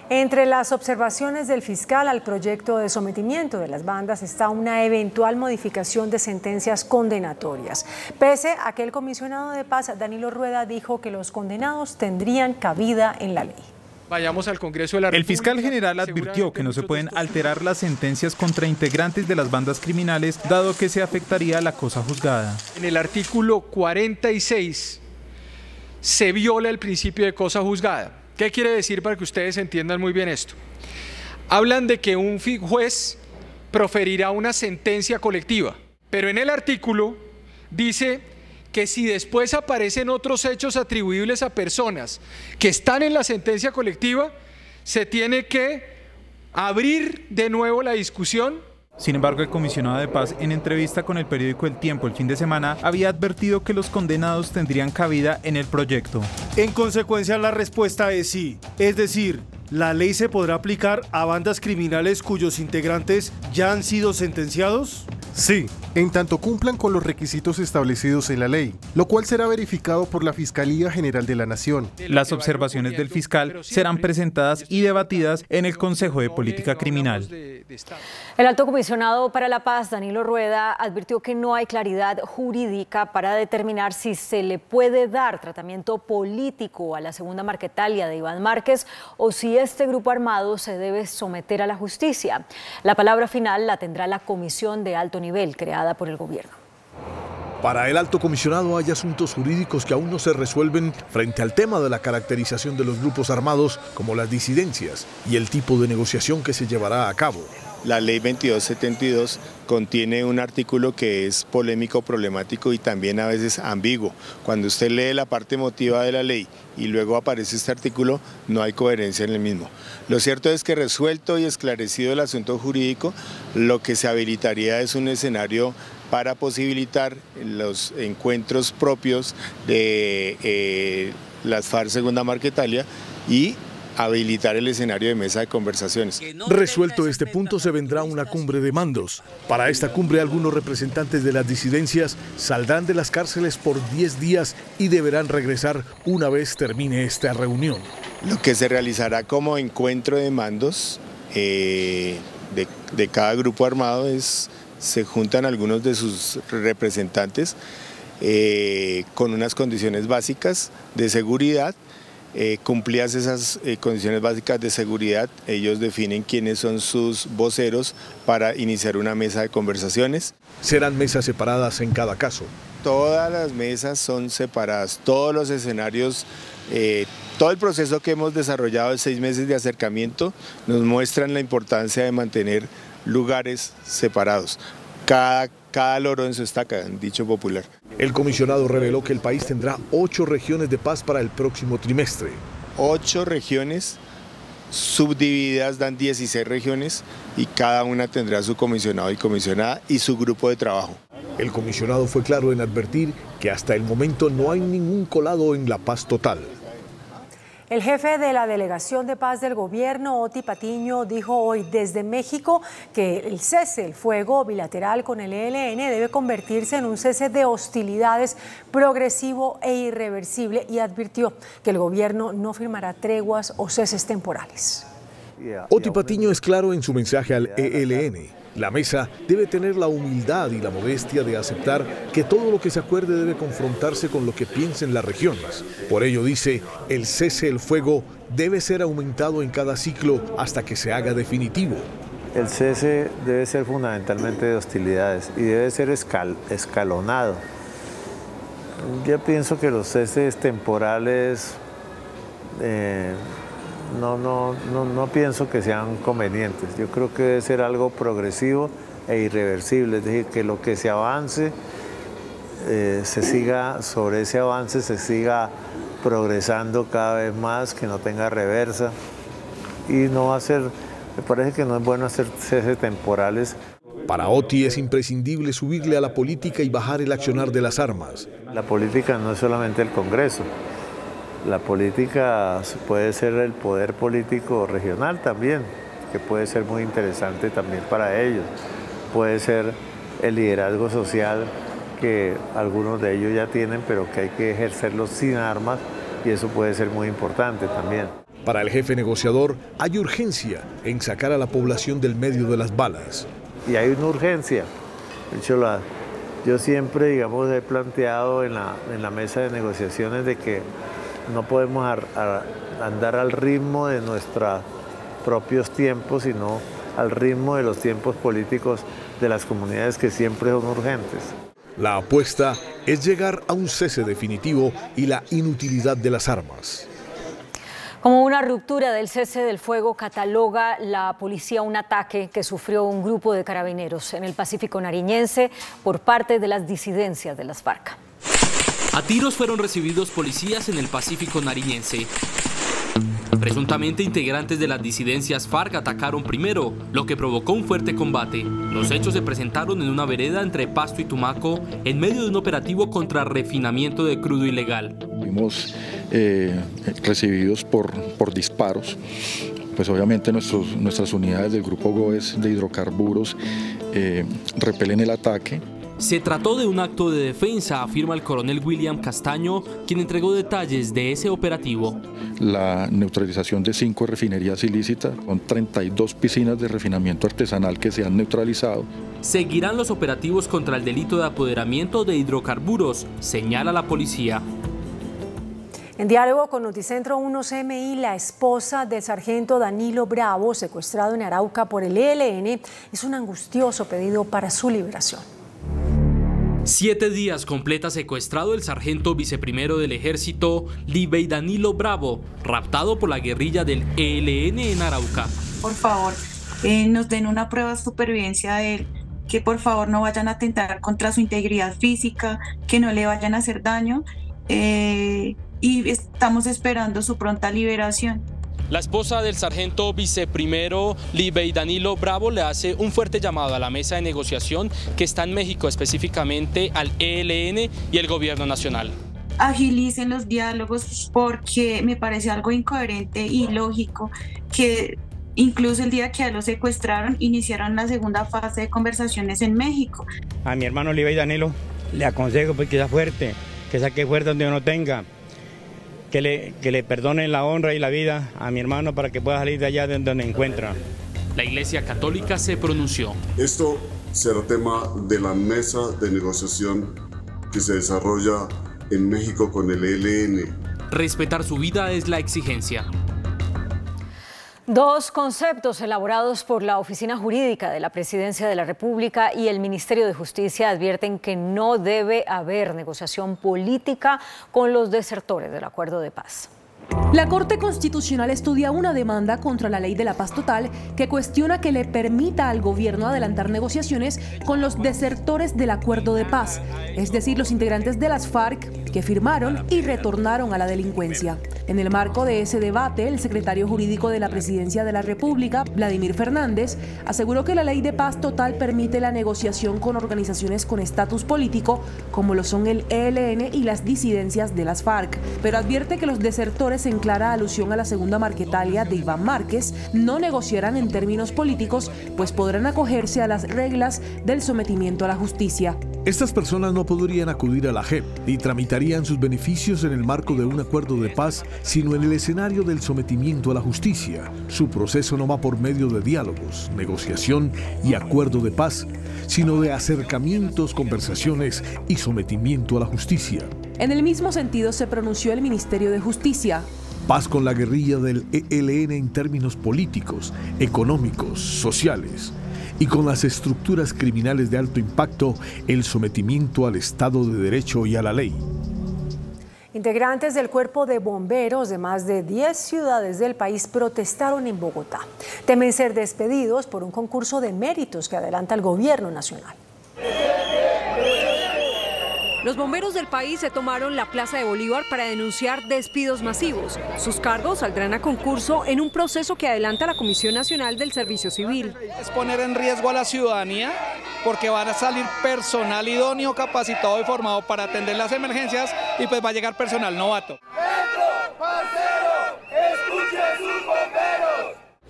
Entre las observaciones del fiscal al proyecto de sometimiento de las bandas está una eventual modificación de sentencias condenatorias. Pese a que el comisionado de paz, Danilo Rueda, dijo que los condenados tendrían cabida en la ley. Vayamos al Congreso de la República. El fiscal general advirtió que no se pueden alterar las sentencias contra integrantes de las bandas criminales, dado que se afectaría la cosa juzgada. En el artículo 46 se viola el principio de cosa juzgada. ¿Qué quiere decir para que ustedes entiendan muy bien esto? Hablan de que un juez proferirá una sentencia colectiva, pero en el artículo dice que si después aparecen otros hechos atribuibles a personas que están en la sentencia colectiva, se tiene que abrir de nuevo la discusión. Sin embargo, el comisionado de paz, en entrevista con el periódico El Tiempo el fin de semana, había advertido que los condenados tendrían cabida en el proyecto. En consecuencia, la respuesta es sí. Es decir, ¿la ley se podrá aplicar a bandas criminales cuyos integrantes ya han sido sentenciados? Sí, en tanto cumplan con los requisitos establecidos en la ley, lo cual será verificado por la Fiscalía General de la Nación. Las observaciones del fiscal serán presentadas y debatidas en el Consejo de Política Criminal. El alto comisionado para la paz, Danilo Rueda, advirtió que no hay claridad jurídica para determinar si se le puede dar tratamiento político a la segunda Marquetalia de Iván Márquez o si este grupo armado se debe someter a la justicia. La palabra final la tendrá la Comisión de Alto Nivel creada por el gobierno. Para el alto comisionado hay asuntos jurídicos que aún no se resuelven frente al tema de la caracterización de los grupos armados como las disidencias y el tipo de negociación que se llevará a cabo. La ley 2272 contiene un artículo que es polémico, problemático y también a veces ambiguo. Cuando usted lee la parte emotiva de la ley y luego aparece este artículo, no hay coherencia en el mismo. Lo cierto es que resuelto y esclarecido el asunto jurídico, lo que se habilitaría es un escenario para posibilitar los encuentros propios de las FARC Segunda Marquetalia y habilitar el escenario de mesa de conversaciones. Resuelto este punto, se vendrá una cumbre de mandos. Para esta cumbre, algunos representantes de las disidencias saldrán de las cárceles por 10 días y deberán regresar una vez termine esta reunión. Lo que se realizará como encuentro de mandos de cada grupo armado es: se juntan algunos de sus representantes con unas condiciones básicas de seguridad. Cumplidas esas condiciones básicas de seguridad, ellos definen quiénes son sus voceros para iniciar una mesa de conversaciones. Serán mesas separadas en cada caso. Todas las mesas son separadas, todos los escenarios, todo el proceso que hemos desarrollado de 6 meses de acercamiento nos muestran la importancia de mantener lugares separados. Cada loro en su estaca, dicho popular. El comisionado reveló que el país tendrá 8 regiones de paz para el próximo trimestre. 8 regiones subdivididas dan 16 regiones y cada una tendrá su comisionado y comisionada y su grupo de trabajo. El comisionado fue claro en advertir que hasta el momento no hay ningún colado en la paz total. El jefe de la Delegación de Paz del Gobierno, Oti Patiño, dijo hoy desde México que el cese el fuego bilateral con el ELN debe convertirse en un cese de hostilidades progresivo e irreversible y advirtió que el gobierno no firmará treguas o ceses temporales. Oti Patiño es claro en su mensaje al ELN. La mesa debe tener la humildad y la modestia de aceptar que todo lo que se acuerde debe confrontarse con lo que piensen las regiones. Por ello dice, el cese el fuego debe ser aumentado en cada ciclo hasta que se haga definitivo. El cese debe ser fundamentalmente de hostilidades y debe ser escalonado. Yo pienso que los ceses temporales no pienso que sean convenientes. Yo creo que debe ser algo progresivo e irreversible, es decir, que lo que se avance, sobre ese avance se siga progresando cada vez más, que no tenga reversa y no va a ser, me parece que no es bueno hacer ceses temporales. Para Otti es imprescindible subirle a la política y bajar el accionar de las armas. La política no es solamente el Congreso, la política puede ser el poder político regional también, que puede ser muy interesante también para ellos. Puede ser el liderazgo social que algunos de ellos ya tienen, pero que hay que ejercerlo sin armas y eso puede ser muy importante también. Para el jefe negociador hay urgencia en sacar a la población del medio de las balas. Y hay una urgencia. De hecho, yo siempre, digamos, he planteado en la mesa de negociaciones de que no podemos andar al ritmo de nuestros propios tiempos, sino al ritmo de los tiempos políticos de las comunidades que siempre son urgentes. La apuesta es llegar a un cese definitivo y la inutilidad de las armas. Como una ruptura del cese del fuego, cataloga la policía un ataque que sufrió un grupo de carabineros en el Pacífico nariñense por parte de las disidencias de las FARC. A tiros fueron recibidos policías en el Pacífico nariñense. Presuntamente integrantes de las disidencias FARC atacaron primero, lo que provocó un fuerte combate. Los hechos se presentaron en una vereda entre Pasto y Tumaco, en medio de un operativo contra refinamiento de crudo ilegal. Fuimos recibidos por disparos. Pues obviamente nuestras unidades del Grupo GOES de hidrocarburos repelen el ataque. Se trató de un acto de defensa, afirma el coronel William Castaño, quien entregó detalles de ese operativo. La neutralización de 5 refinerías ilícitas, con 32 piscinas de refinamiento artesanal que se han neutralizado. Seguirán los operativos contra el delito de apoderamiento de hidrocarburos, señala la policía. En diálogo con Noticentro 1 CMI, la esposa del sargento Danilo Bravo, secuestrado en Arauca por el ELN, hizo un angustioso pedido para su liberación. 7 días completa secuestrado el sargento viceprimero del ejército, Libey Danilo Bravo, raptado por la guerrilla del ELN en Arauca. Por favor, nos den una prueba de supervivencia de él, que por favor no vayan a atentar contra su integridad física, que no le vayan a hacer daño y estamos esperando su pronta liberación. La esposa del sargento viceprimero Libey Danilo Bravo le hace un fuerte llamado a la mesa de negociación que está en México, específicamente al ELN y el gobierno nacional. Agilicen los diálogos porque me parece algo incoherente y ilógico que incluso el día que a él lo secuestraron iniciaron la segunda fase de conversaciones en México. A mi hermano Libey Danilo le aconsejo pues, que sea fuerte, que saque fuerte donde no tenga. Que le perdonen la honra y la vida a mi hermano para que pueda salir de allá de donde encuentra. La Iglesia Católica se pronunció. Esto será tema de la mesa de negociación que se desarrolla en México con el ELN. Respetar su vida es la exigencia. 2 conceptos elaborados por la Oficina Jurídica de la Presidencia de la República y el Ministerio de Justicia advierten que no debe haber negociación política con los desertores del acuerdo de paz. La Corte Constitucional estudia una demanda contra la Ley de la Paz Total que cuestiona que le permita al gobierno adelantar negociaciones con los desertores del acuerdo de paz, es decir, los integrantes de las FARC que firmaron y retornaron a la delincuencia. En el marco de ese debate, el secretario jurídico de la Presidencia de la República, Vladimir Fernández, aseguró que la Ley de Paz Total permite la negociación con organizaciones con estatus político, como lo son el ELN y las disidencias de las FARC, pero advierte que los desertores, en clara alusión a la segunda Marquetalia de Iván Márquez, no negociarán en términos políticos, pues podrán acogerse a las reglas del sometimiento a la justicia. Estas personas no podrían acudir a la JEP ni tramitarían sus beneficios en el marco de un acuerdo de paz, sino en el escenario del sometimiento a la justicia. Su proceso no va por medio de diálogos, negociación y acuerdo de paz, sino de acercamientos, conversaciones y sometimiento a la justicia. En el mismo sentido se pronunció el Ministerio de Justicia. Paz con la guerrilla del ELN en términos políticos, económicos, sociales. Y con las estructuras criminales de alto impacto, el sometimiento al Estado de Derecho y a la ley. Integrantes del Cuerpo de Bomberos de más de 10 ciudades del país protestaron en Bogotá. Temen ser despedidos por un concurso de méritos que adelanta el gobierno nacional. Los bomberos del país se tomaron la Plaza de Bolívar para denunciar despidos masivos. Sus cargos saldrán a concurso en un proceso que adelanta la Comisión Nacional del Servicio Civil. Es poner en riesgo a la ciudadanía porque van a salir personal idóneo, capacitado y formado para atender las emergencias y pues va a llegar personal novato.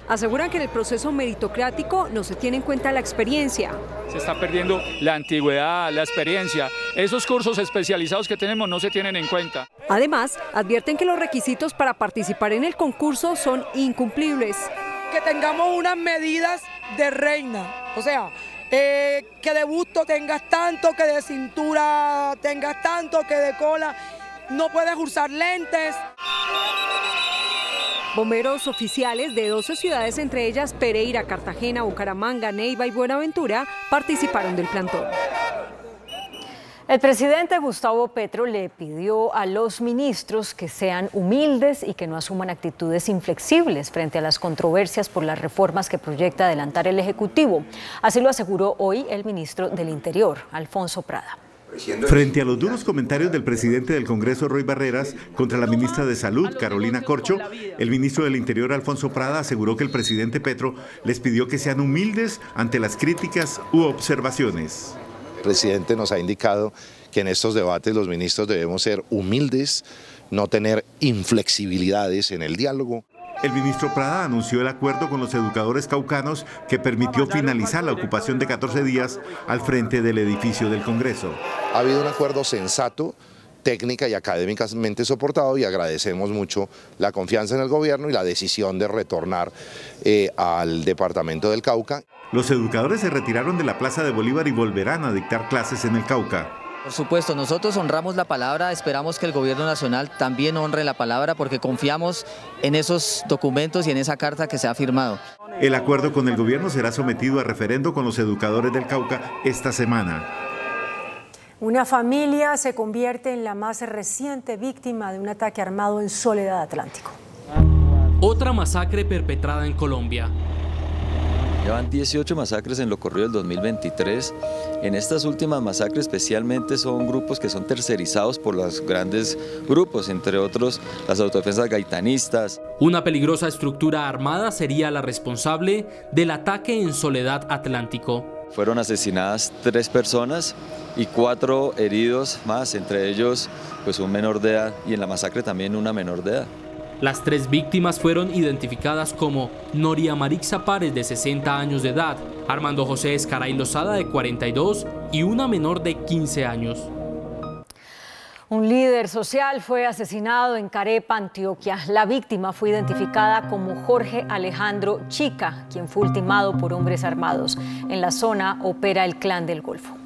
Aseguran que en el proceso meritocrático no se tiene en cuenta la experiencia. Se está perdiendo la antigüedad, la experiencia. Esos cursos especializados que tenemos no se tienen en cuenta. Además, advierten que los requisitos para participar en el concurso son incumplibles. Que tengamos unas medidas de reina, o sea, que de busto tengas tanto, que de cintura tengas tanto, que de cola no puedes usar lentes. Bomberos oficiales de 12 ciudades, entre ellas Pereira, Cartagena, Bucaramanga, Neiva y Buenaventura, participaron del plantón. El presidente Gustavo Petro le pidió a los ministros que sean humildes y que no asuman actitudes inflexibles frente a las controversias por las reformas que proyecta adelantar el Ejecutivo. Así lo aseguró hoy el ministro del Interior, Alfonso Prada. Frente a los duros comentarios del presidente del Congreso, Roy Barreras, contra la ministra de Salud, Carolina Corcho, el ministro del Interior, Alfonso Prada, aseguró que el presidente Petro les pidió que sean humildes ante las críticas u observaciones. El presidente nos ha indicado que en estos debates los ministros debemos ser humildes, no tener inflexibilidades en el diálogo. El ministro Prada anunció el acuerdo con los educadores caucanos que permitió finalizar la ocupación de 14 días al frente del edificio del Congreso. Ha habido un acuerdo sensato, técnica y académicamente soportado, y agradecemos mucho la confianza en el gobierno y la decisión de retornar al departamento del Cauca. Los educadores se retiraron de la Plaza de Bolívar y volverán a dictar clases en el Cauca. Por supuesto, nosotros honramos la palabra, esperamos que el gobierno nacional también honre la palabra porque confiamos en esos documentos y en esa carta que se ha firmado. El acuerdo con el gobierno será sometido a referendo con los educadores del Cauca esta semana. Una familia se convierte en la más reciente víctima de un ataque armado en Soledad Atlántico. Otra masacre perpetrada en Colombia. Llevan 18 masacres en lo corrido del 2023. En estas últimas masacres especialmente son grupos que son tercerizados por los grandes grupos, entre otros las autodefensas gaitanistas. Una peligrosa estructura armada sería la responsable del ataque en Soledad Atlántico. Fueron asesinadas 3 personas y 4 heridos más, entre ellos pues un menor de edad y en la masacre también una menor de edad. Las 3 víctimas fueron identificadas como Noria Marixa Párez, de 60 años de edad, Armando José Escaray Lozada, de 42, y una menor de 15 años. Un líder social fue asesinado en Carepa, Antioquia. La víctima fue identificada como Jorge Alejandro Chica, quien fue ultimado por hombres armados. En la zona opera el Clan del Golfo.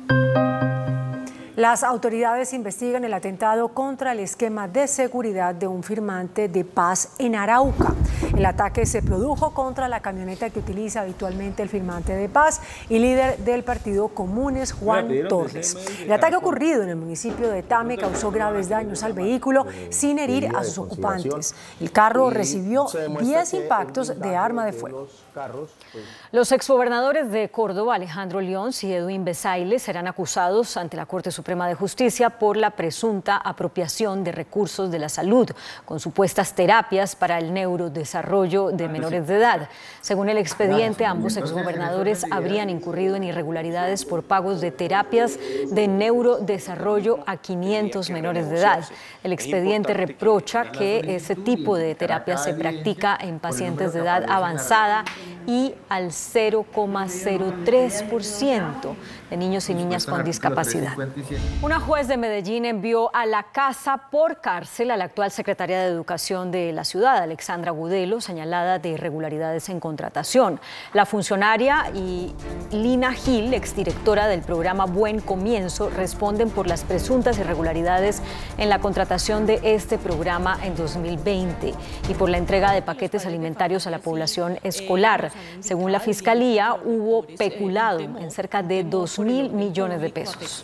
Las autoridades investigan el atentado contra el esquema de seguridad de un firmante de paz en Arauca. El ataque se produjo contra la camioneta que utiliza habitualmente el firmante de paz y líder del partido Comunes, Juan Torres. El ataque ocurrido en el municipio de Tame causó graves daños al vehículo sin herir a sus ocupantes. El carro recibió 10 impactos de arma de fuego. Los exgobernadores de Córdoba, Alejandro León y Edwin Besaile, serán acusados ante la Corte Suprema de Justicia por la presunta apropiación de recursos de la salud con supuestas terapias para el neurodesarrollo de menores de edad. Según el expediente, ambos exgobernadores habrían incurrido en irregularidades por pagos de terapias de neurodesarrollo a 500 menores de edad. El expediente reprocha que ese tipo de terapia se practica en pacientes de edad avanzada y al 0,03% de niños y niñas con discapacidad. Una juez de Medellín envió a la casa por cárcel a la actual secretaria de Educación de la ciudad, Alexandra Gudelo, señalada de irregularidades en contratación. La funcionaria y Lina Gil, exdirectora del programa Buen Comienzo, responden por las presuntas irregularidades en la contratación de este programa en 2020 y por la entrega de paquetes alimentarios a la población escolar. Según la Fiscalía, hubo peculado en cerca de 2.000 millones de pesos.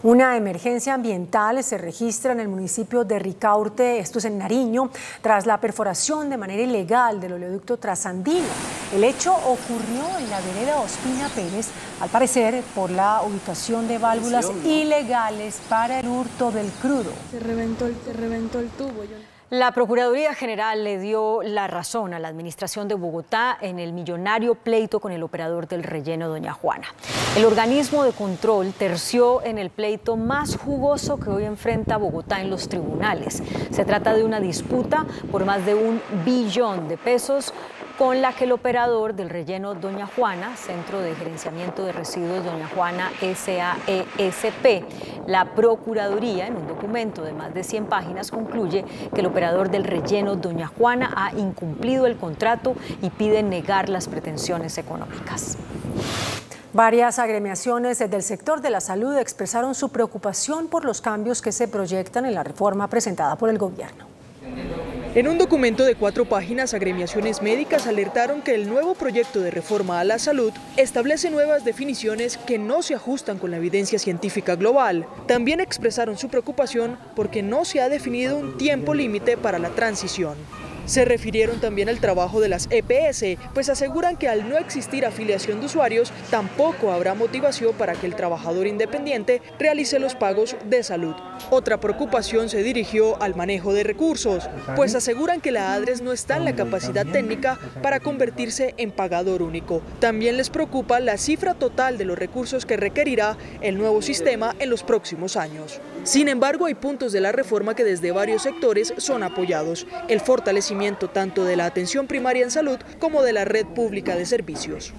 Una emergencia ambiental se registra en el municipio de Ricaurte, esto es en Nariño, tras la perforación de manera ilegal del oleoducto trasandino. El hecho ocurrió en la vereda Ospina Pérez, al parecer por la ubicación de válvulas ilegales para el hurto del crudo. Se reventó el tubo. La Procuraduría General le dio la razón a la administración de Bogotá en el millonario pleito con el operador del relleno Doña Juana. El organismo de control terció en el pleito más jugoso que hoy enfrenta Bogotá en los tribunales. Se trata de una disputa por más de $1 billón con la que el operador del relleno Doña Juana, Centro de Gerenciamiento de Residuos Doña Juana SAESP, la Procuraduría, en un documento de más de 100 páginas, concluye que el operador del relleno Doña Juana ha incumplido el contrato y pide negar las pretensiones económicas. Varias agremiaciones del sector de la salud expresaron su preocupación por los cambios que se proyectan en la reforma presentada por el gobierno. En un documento de 4 páginas, agremiaciones médicas alertaron que el nuevo proyecto de reforma a la salud establece nuevas definiciones que no se ajustan con la evidencia científica global. También expresaron su preocupación porque no se ha definido un tiempo límite para la transición. Se refirieron también al trabajo de las EPS, pues aseguran que al no existir afiliación de usuarios, tampoco habrá motivación para que el trabajador independiente realice los pagos de salud. Otra preocupación se dirigió al manejo de recursos, pues aseguran que la ADRES no está en la capacidad técnica para convertirse en pagador único. También les preocupa la cifra total de los recursos que requerirá el nuevo sistema en los próximos años. Sin embargo, hay puntos de la reforma que desde varios sectores son apoyados. El fortalecimiento tanto de la atención primaria en salud como de la red pública de servicios.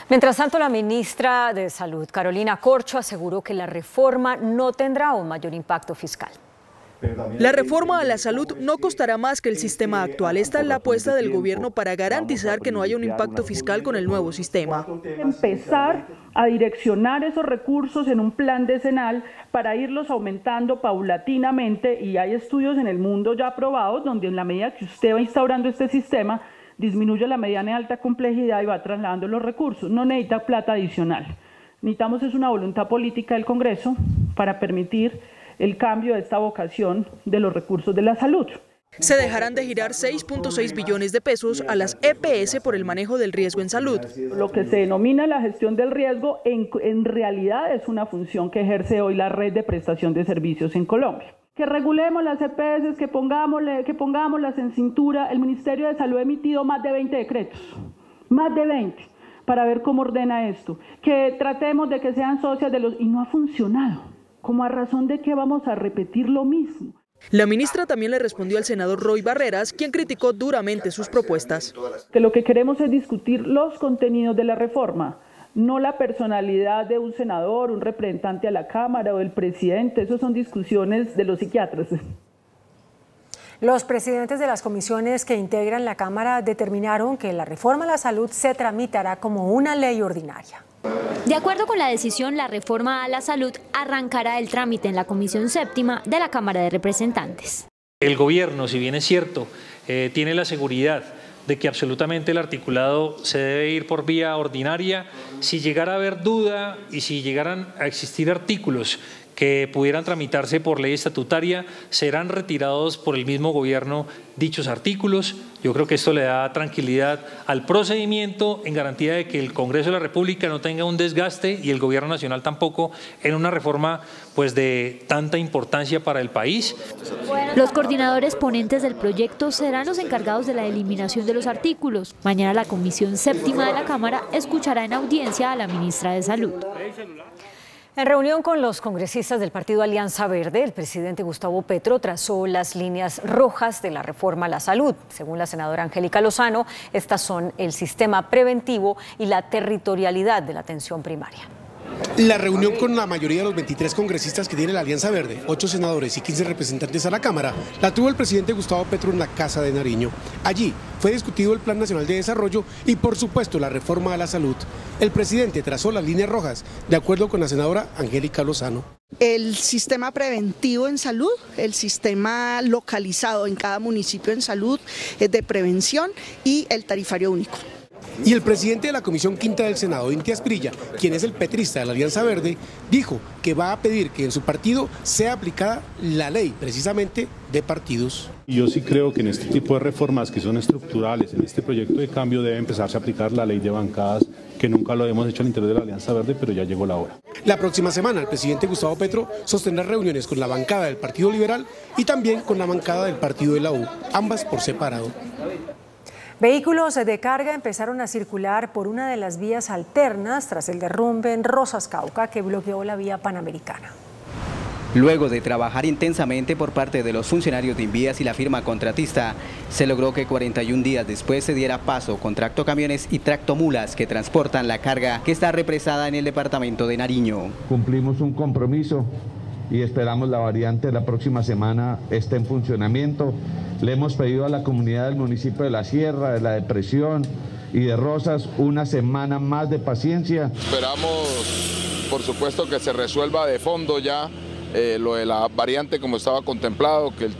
Mientras tanto, la ministra de Salud, Carolina Corcho, aseguró que la reforma no tendrá un mayor impacto fiscal. La reforma a la salud no costará más que el sistema actual. Esta es la apuesta del gobierno para garantizar que no haya un impacto fiscal con el nuevo sistema. Empezar a direccionar esos recursos en un plan decenal para irlos aumentando paulatinamente, y hay estudios en el mundo ya aprobados donde en la medida que usted va instaurando este sistema disminuye la mediana y alta complejidad y va trasladando los recursos. No necesita plata adicional. Necesitamos es una voluntad política del Congreso para permitir el cambio de esta vocación de los recursos de la salud. Se dejarán de girar 6.6 billones de pesos a las EPS por el manejo del riesgo en salud. Lo que se denomina la gestión del riesgo en realidad es una función que ejerce hoy la red de prestación de servicios en Colombia. Que regulemos las EPS, que pongámoslas en cintura. El Ministerio de Salud ha emitido más de 20 decretos, más de 20, para ver cómo ordena esto. Que tratemos de que sean socias de los... y no ha funcionado. ¿Como a razón de qué vamos a repetir lo mismo? La ministra también le respondió al senador Roy Barreras, quien criticó duramente sus propuestas. Que lo que queremos es discutir los contenidos de la reforma, no la personalidad de un senador, un representante a la Cámara o del presidente. Esas son discusiones de los psiquiatras. Los presidentes de las comisiones que integran la Cámara determinaron que la reforma a la salud se tramitará como una ley ordinaria. De acuerdo con la decisión, la reforma a la salud arrancará el trámite en la Comisión Séptima de la Cámara de Representantes. El gobierno, si bien es cierto, tiene la seguridad de que absolutamente el articulado se debe ir por vía ordinaria. Si llegara a haber duda y si llegaran a existir artículos que pudieran tramitarse por ley estatutaria, serán retirados por el mismo gobierno dichos artículos. Yo creo que esto le da tranquilidad al procedimiento en garantía de que el Congreso de la República no tenga un desgaste y el Gobierno Nacional tampoco en una reforma pues de tanta importancia para el país. Los coordinadores ponentes del proyecto serán los encargados de la eliminación de los artículos. Mañana la Comisión Séptima de la Cámara escuchará en audiencia a la ministra de Salud. En reunión con los congresistas del partido Alianza Verde, el presidente Gustavo Petro trazó las líneas rojas de la reforma a la salud. Según la senadora Angélica Lozano, estas son el sistema preventivo y la territorialidad de la atención primaria. La reunión con la mayoría de los 23 congresistas que tiene la Alianza Verde, 8 senadores y 15 representantes a la Cámara, la tuvo el presidente Gustavo Petro en la Casa de Nariño. Allí fue discutido el Plan Nacional de Desarrollo y, por supuesto, la reforma a la salud. El presidente trazó las líneas rojas, de acuerdo con la senadora Angélica Lozano. El sistema preventivo en salud, el sistema localizado en cada municipio en salud de prevención y el tarifario único. Y el presidente de la Comisión Quinta del Senado, Inti Asprilla, quien es el petrista de la Alianza Verde, dijo que va a pedir que en su partido sea aplicada la ley, precisamente, de partidos. Yo sí creo que en este tipo de reformas que son estructurales, en este proyecto de cambio debe empezarse a aplicar la ley de bancadas, que nunca lo hemos hecho al interior de la Alianza Verde, pero ya llegó la hora. La próxima semana el presidente Gustavo Petro sostendrá reuniones con la bancada del Partido Liberal y también con la bancada del Partido de la U, ambas por separado. Vehículos de carga empezaron a circular por una de las vías alternas tras el derrumbe en Rosas, Cauca, que bloqueó la vía panamericana. Luego de trabajar intensamente por parte de los funcionarios de Invías y la firma contratista, se logró que 41 días después se diera paso con tractocamiones y tractomulas que transportan la carga que está represada en el departamento de Nariño. Cumplimos un compromiso y esperamos la variante la próxima semana esté en funcionamiento. Le hemos pedido a la comunidad del municipio de La Sierra, de La Depresión y de Rosas una semana más de paciencia. Esperamos, por supuesto, que se resuelva de fondo ya lo de la variante como estaba contemplado, que el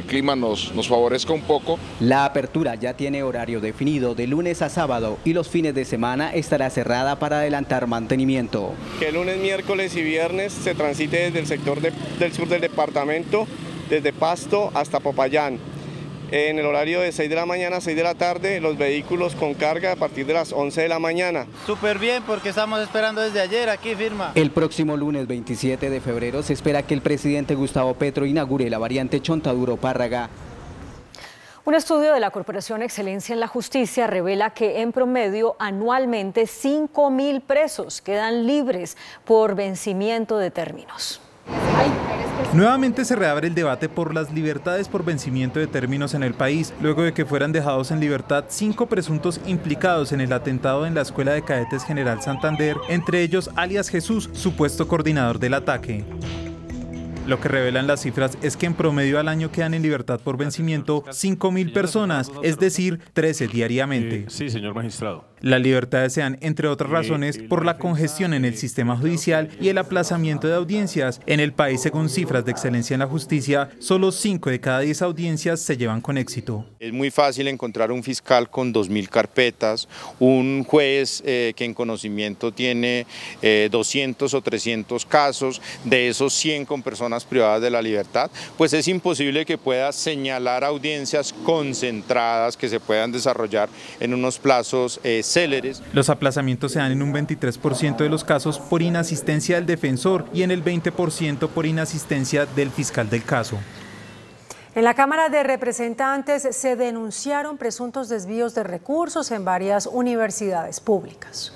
clima nos favorezca un poco. La apertura ya tiene horario definido de lunes a sábado y los fines de semana estará cerrada para adelantar mantenimiento. Que lunes, miércoles y viernes se transite desde el sector del sur del departamento, desde Pasto hasta Popayán. En el horario de 6 de la mañana a 6 de la tarde, los vehículos con carga a partir de las 11 de la mañana. Súper bien, porque estamos esperando desde ayer, aquí firma. El próximo lunes 27 de febrero se espera que el presidente Gustavo Petro inaugure la variante Chontaduro-Párraga. Un estudio de la Corporación Excelencia en la Justicia revela que en promedio anualmente 5.000 presos quedan libres por vencimiento de términos. Nuevamente se reabre el debate por las libertades por vencimiento de términos en el país, luego de que fueran dejados en libertad 5 presuntos implicados en el atentado en la Escuela de Cadetes General Santander, entre ellos alias Jesús, supuesto coordinador del ataque. Lo que revelan las cifras es que en promedio al año quedan en libertad por vencimiento 5.000 personas, es decir, 13 diariamente. Sí, señor magistrado. Las libertades se dan, entre otras razones, por la congestión en el sistema judicial y el aplazamiento de audiencias. En el país, según cifras de Excelencia en la Justicia, solo 5 de cada 10 audiencias se llevan con éxito. Es muy fácil encontrar un fiscal con 2.000 carpetas, un juez que en conocimiento tiene 200 o 300 casos, de esos 100 con personas privadas de la libertad, pues es imposible que pueda señalar audiencias concentradas que se puedan desarrollar en unos plazos céleres. Los aplazamientos se dan en un 23% de los casos por inasistencia del defensor y en el 20% por inasistencia del fiscal del caso. En la Cámara de Representantes se denunciaron presuntos desvíos de recursos en varias universidades públicas.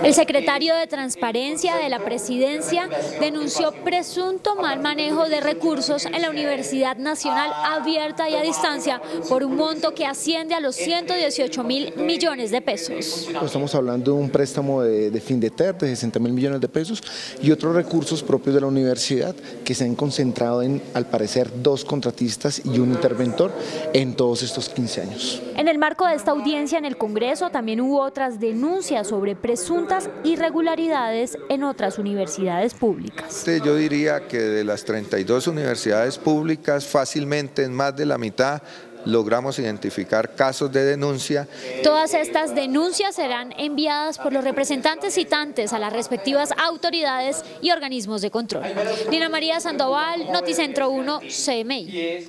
El secretario de Transparencia de la Presidencia denunció presunto mal manejo de recursos en la Universidad Nacional Abierta y a Distancia por un monto que asciende a los 118.000 millones de pesos. Estamos hablando de un préstamo de Findeter de 60.000 millones de pesos y otros recursos propios de la universidad que se han concentrado en, al parecer, 2 contratistas y un interventor en todos estos 15 años. En el marco de esta audiencia en el Congreso también hubo otras denuncias sobre presuntas irregularidades en otras universidades públicas. Yo diría que de las 32 universidades públicas, fácilmente en más de la mitad logramos identificar casos de denuncia. Todas estas denuncias serán enviadas por los representantes citantes a las respectivas autoridades y organismos de control. Lina María Sandoval, Noticentro 1, CMI.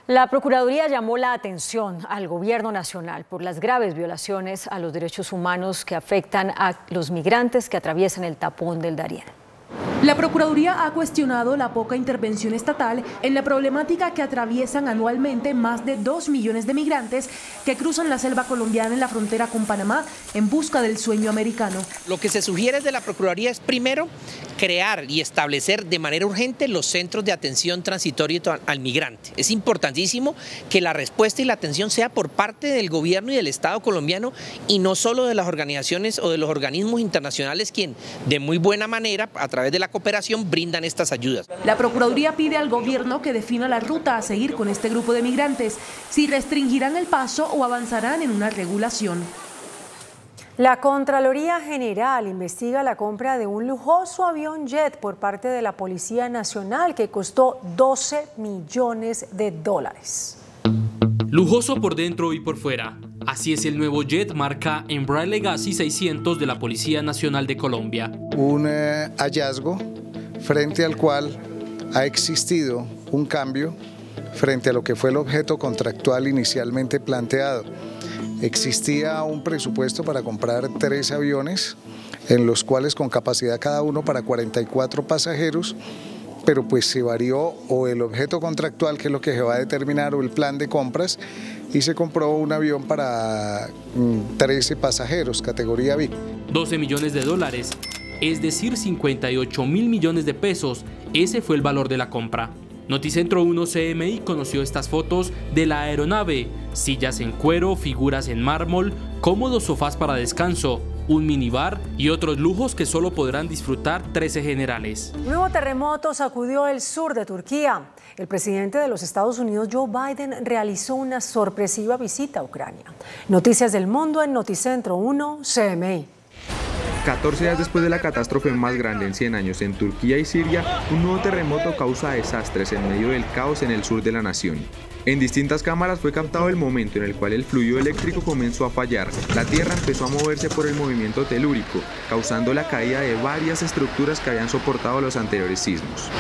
La Procuraduría llamó la atención al Gobierno Nacional por las graves violaciones a los derechos humanos que afectan a los migrantes que atraviesan el tapón del Darién. La Procuraduría ha cuestionado la poca intervención estatal en la problemática que atraviesan anualmente más de 2 millones de migrantes que cruzan la selva colombiana en la frontera con Panamá en busca del sueño americano. Lo que se sugiere desde la Procuraduría es primero crear y establecer de manera urgente los centros de atención transitoria al migrante. Es importantísimo que la respuesta y la atención sea por parte del gobierno y del Estado colombiano y no solo de las organizaciones o de los organismos internacionales quien de muy buena manera a través de la cooperación brindan estas ayudas. La Procuraduría pide al gobierno que defina la ruta a seguir con este grupo de migrantes, si restringirán el paso o avanzarán en una regulación. La Contraloría General investiga la compra de un lujoso avión jet por parte de la Policía Nacional que costó $12 millones. lujoso por dentro y por fuera. Así es el nuevo jet marca Embraer Legacy 600 de la Policía Nacional de Colombia. Un hallazgo frente al cual ha existido un cambio frente a lo que fue el objeto contractual inicialmente planteado. Existía un presupuesto para comprar 3 aviones, en los cuales con capacidad cada uno para 44 pasajeros, pero pues se varió o el objeto contractual, que es lo que se va a determinar, o el plan de compras, y se compró un avión para 13 pasajeros, categoría B. 12 millones de dólares, es decir, 58.000 millones de pesos, ese fue el valor de la compra. Noticentro 1 CMI conoció estas fotos de la aeronave: sillas en cuero, figuras en mármol, cómodos sofás para descanso, un minibar y otros lujos que solo podrán disfrutar 13 generales. Un nuevo terremoto sacudió el sur de Turquía. El presidente de los Estados Unidos, Joe Biden, realizó una sorpresiva visita a Ucrania. Noticias del mundo en Noticentro 1 CMI. 14 días después de la catástrofe más grande en 100 años en Turquía y Siria, un nuevo terremoto causa desastres en medio del caos en el sur de la nación. En distintas cámaras fue captado el momento en el cual el fluido eléctrico comenzó a fallar. La tierra empezó a moverse por el movimiento telúrico, causando la caída de varias estructuras que habían soportado los anteriores sismos.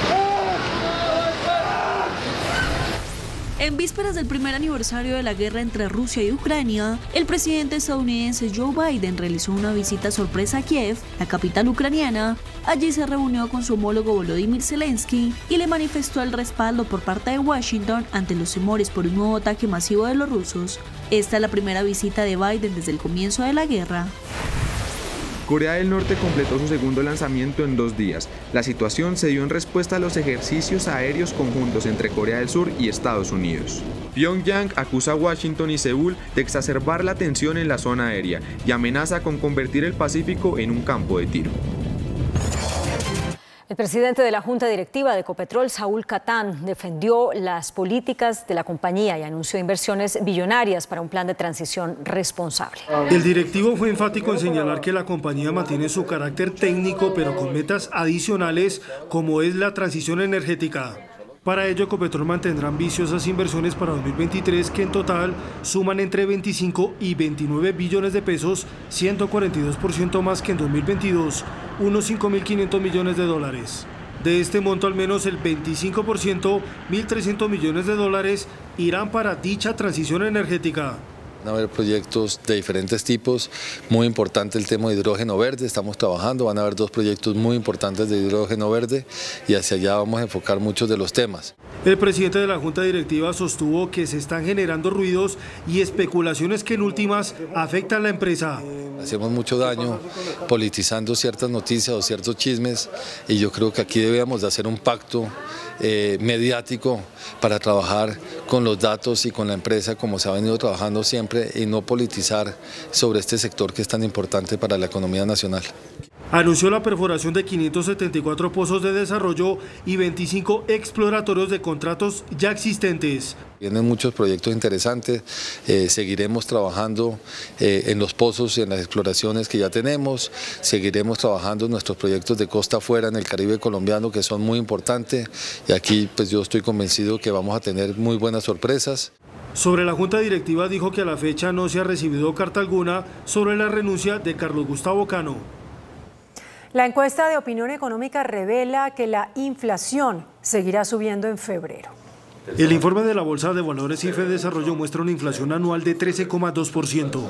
En vísperas del primer aniversario de la guerra entre Rusia y Ucrania, el presidente estadounidense Joe Biden realizó una visita sorpresa a Kiev, la capital ucraniana. Allí se reunió con su homólogo Volodymyr Zelensky y le manifestó el respaldo por parte de Washington ante los temores por un nuevo ataque masivo de los rusos. Esta es la primera visita de Biden desde el comienzo de la guerra. Corea del Norte completó su segundo lanzamiento en 2 días. La situación se dio en respuesta a los ejercicios aéreos conjuntos entre Corea del Sur y Estados Unidos. Pyongyang acusa a Washington y Seúl de exacerbar la tensión en la zona aérea y amenaza con convertir el Pacífico en un campo de tiro. El presidente de la Junta Directiva de Ecopetrol, Saúl Catán, defendió las políticas de la compañía y anunció inversiones billonarias para un plan de transición responsable. El directivo fue enfático en señalar que la compañía mantiene su carácter técnico, pero con metas adicionales, como es la transición energética. Para ello, Ecopetrol mantendrá ambiciosas inversiones para 2023 que en total suman entre 25 y 29 billones de pesos, 142% más que en 2022, unos 5.500 millones de dólares. De este monto, al menos el 25%, 1.300 millones de dólares, irán para dicha transición energética. Van a haber proyectos de diferentes tipos, muy importante el tema de hidrógeno verde, estamos trabajando, van a haber 2 proyectos muy importantes de hidrógeno verde y hacia allá vamos a enfocar muchos de los temas. El presidente de la Junta Directiva sostuvo que se están generando ruidos y especulaciones que en últimas afectan a la empresa. Hacemos mucho daño politizando ciertas noticias o ciertos chismes y yo creo que aquí debíamos de hacer un pacto mediático para trabajar con los datos y con la empresa como se ha venido trabajando siempre y no politizar sobre este sector que es tan importante para la economía nacional. Anunció la perforación de 574 pozos de desarrollo y 25 exploratorios de contratos ya existentes. Vienen muchos proyectos interesantes, seguiremos trabajando en los pozos y en las exploraciones que ya tenemos, seguiremos trabajando en nuestros proyectos de costa afuera en el Caribe colombiano que son muy importantes y aquí pues yo estoy convencido que vamos a tener muy buenas sorpresas. Sobre la Junta Directiva dijo que a la fecha no se ha recibido carta alguna sobre la renuncia de Carlos Gustavo Cano. La encuesta de opinión económica revela que la inflación seguirá subiendo en febrero. El informe de la Bolsa de Valores IFE Desarrollo muestra una inflación anual de 13,2%.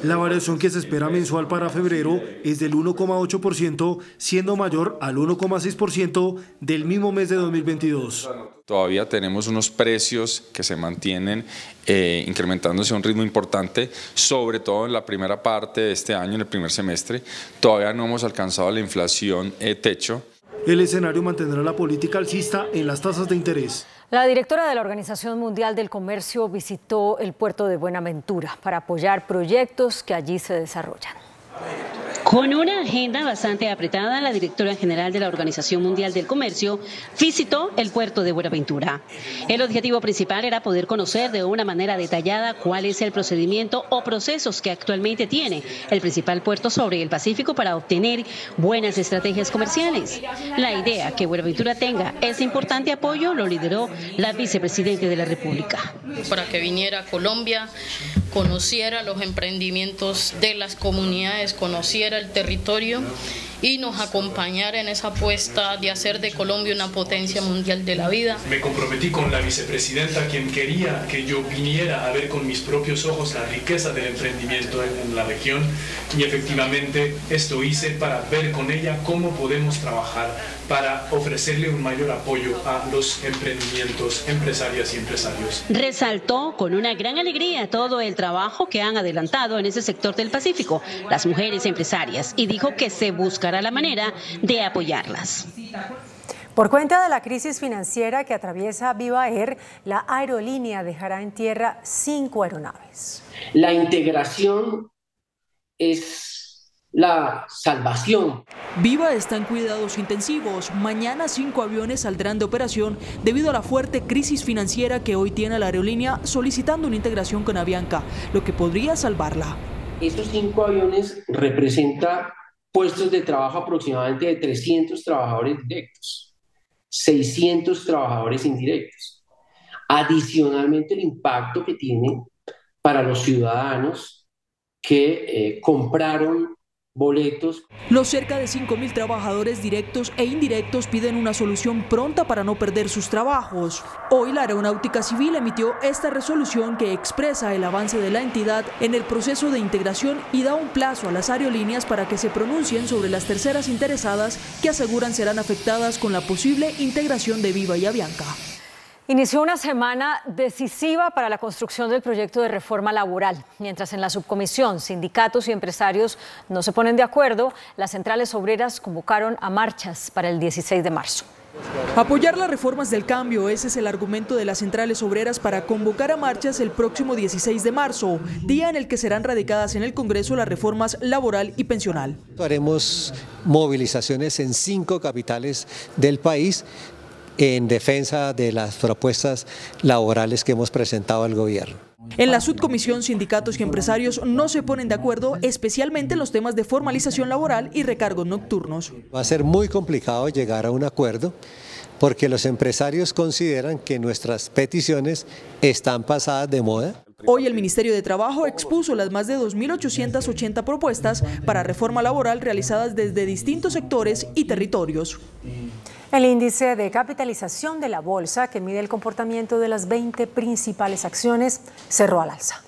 La variación que se espera mensual para febrero es del 1,8%, siendo mayor al 1,6% del mismo mes de 2022. Todavía tenemos unos precios que se mantienen incrementándose a un ritmo importante, sobre todo en la primera parte de este año, en el primer semestre. Todavía no hemos alcanzado la inflación techo. El escenario mantendrá la política alcista en las tasas de interés. La directora de la Organización Mundial del Comercio visitó el puerto de Buenaventura para apoyar proyectos que allí se desarrollan. Con una agenda bastante apretada, la directora general de la Organización Mundial del Comercio visitó el puerto de Buenaventura. El objetivo principal era poder conocer de una manera detallada cuál es el procedimiento o procesos que actualmente tiene el principal puerto sobre el Pacífico para obtener buenas estrategias comerciales. La idea que Buenaventura tenga ese importante apoyo lo lideró la vicepresidenta de la República. Para que viniera a Colombia, conociera los emprendimientos de las comunidades, conociera el territorio y nos acompañara en esa apuesta de hacer de Colombia una potencia mundial de la vida. Me comprometí con la vicepresidenta, quien quería que yo viniera a ver con mis propios ojos la riqueza del emprendimiento en la región, y efectivamente esto hice para ver con ella cómo podemos trabajar para ofrecerle un mayor apoyo a los emprendimientos, empresarias y empresarios. Resaltó con una gran alegría todo el trabajo que han adelantado en ese sector del Pacífico las mujeres empresarias, y dijo que se buscará la manera de apoyarlas. Por cuenta de la crisis financiera que atraviesa Viva Air, la aerolínea dejará en tierra 5 aeronaves. La integración es la salvación. Viva está en cuidados intensivos. Mañana 5 aviones saldrán de operación debido a la fuerte crisis financiera que hoy tiene la aerolínea, solicitando una integración con Avianca, lo que podría salvarla. Estos 5 aviones representan puestos de trabajo aproximadamente de 300 trabajadores directos, 600 trabajadores indirectos. Adicionalmente, el impacto que tiene para los ciudadanos que compraron boletos. Los cerca de 5.000 trabajadores directos e indirectos piden una solución pronta para no perder sus trabajos. Hoy la Aeronáutica Civil emitió esta resolución que expresa el avance de la entidad en el proceso de integración y da un plazo a las aerolíneas para que se pronuncien sobre las terceras interesadas que aseguran serán afectadas con la posible integración de Viva y Avianca. Inició una semana decisiva para la construcción del proyecto de reforma laboral. Mientras en la subcomisión sindicatos y empresarios no se ponen de acuerdo, las centrales obreras convocaron a marchas para el 16 de marzo. Apoyar las reformas del cambio, ese es el argumento de las centrales obreras para convocar a marchas el próximo 16 de marzo, día en el que serán radicadas en el Congreso las reformas laboral y pensional. Haremos movilizaciones en 5 capitales del país en defensa de las propuestas laborales que hemos presentado al gobierno. En la subcomisión, sindicatos y empresarios no se ponen de acuerdo, especialmente en los temas de formalización laboral y recargos nocturnos. Va a ser muy complicado llegar a un acuerdo porque los empresarios consideran que nuestras peticiones están pasadas de moda. Hoy el Ministerio de Trabajo expuso las más de 2.880 propuestas para reforma laboral realizadas desde distintos sectores y territorios. El índice de capitalización de la bolsa, que mide el comportamiento de las 20 principales acciones, cerró al alza.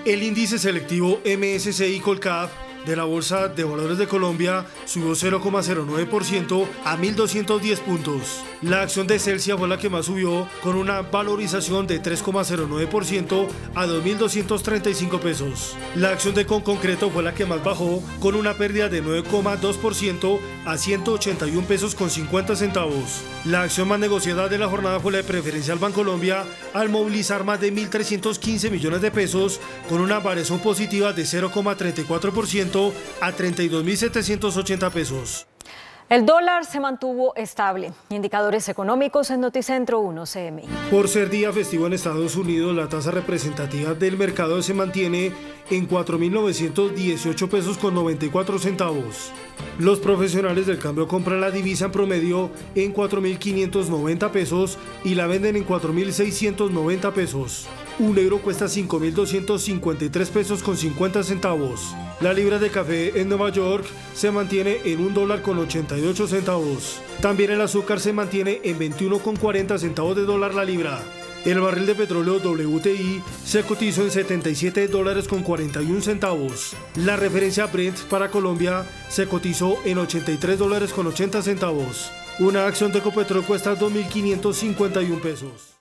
El índice selectivo MSCI Colcap de la Bolsa de Valores de Colombia subió 0,09% a 1.210 puntos. La acción de Celsia fue la que más subió, con una valorización de 3,09% a 2.235 pesos. La acción de Conconcreto fue la que más bajó, con una pérdida de 9,2% a 181 pesos con 50 centavos. La acción más negociada de la jornada fue la de Preferencial Bancolombia, al movilizar más de 1.315 millones de pesos, con una variación positiva de 0,34% a 32.780 pesos. El dólar se mantuvo estable. Indicadores económicos en Noticentro 1 CMI. Por ser día festivo en Estados Unidos, la tasa representativa del mercado se mantiene en 4.918 pesos con 94 centavos. Los profesionales del cambio compran la divisa en promedio en 4.590 pesos y la venden en 4.690 pesos. Un euro cuesta 5.253 pesos con 50 centavos. La libra de café en Nueva York se mantiene en $1 con 88 centavos. También el azúcar se mantiene en 21,40 centavos de dólar la libra. El barril de petróleo WTI se cotizó en $77 con 41 centavos. La referencia Brent para Colombia se cotizó en $83 con 80 centavos. Una acción de Ecopetrol cuesta 2.551 pesos.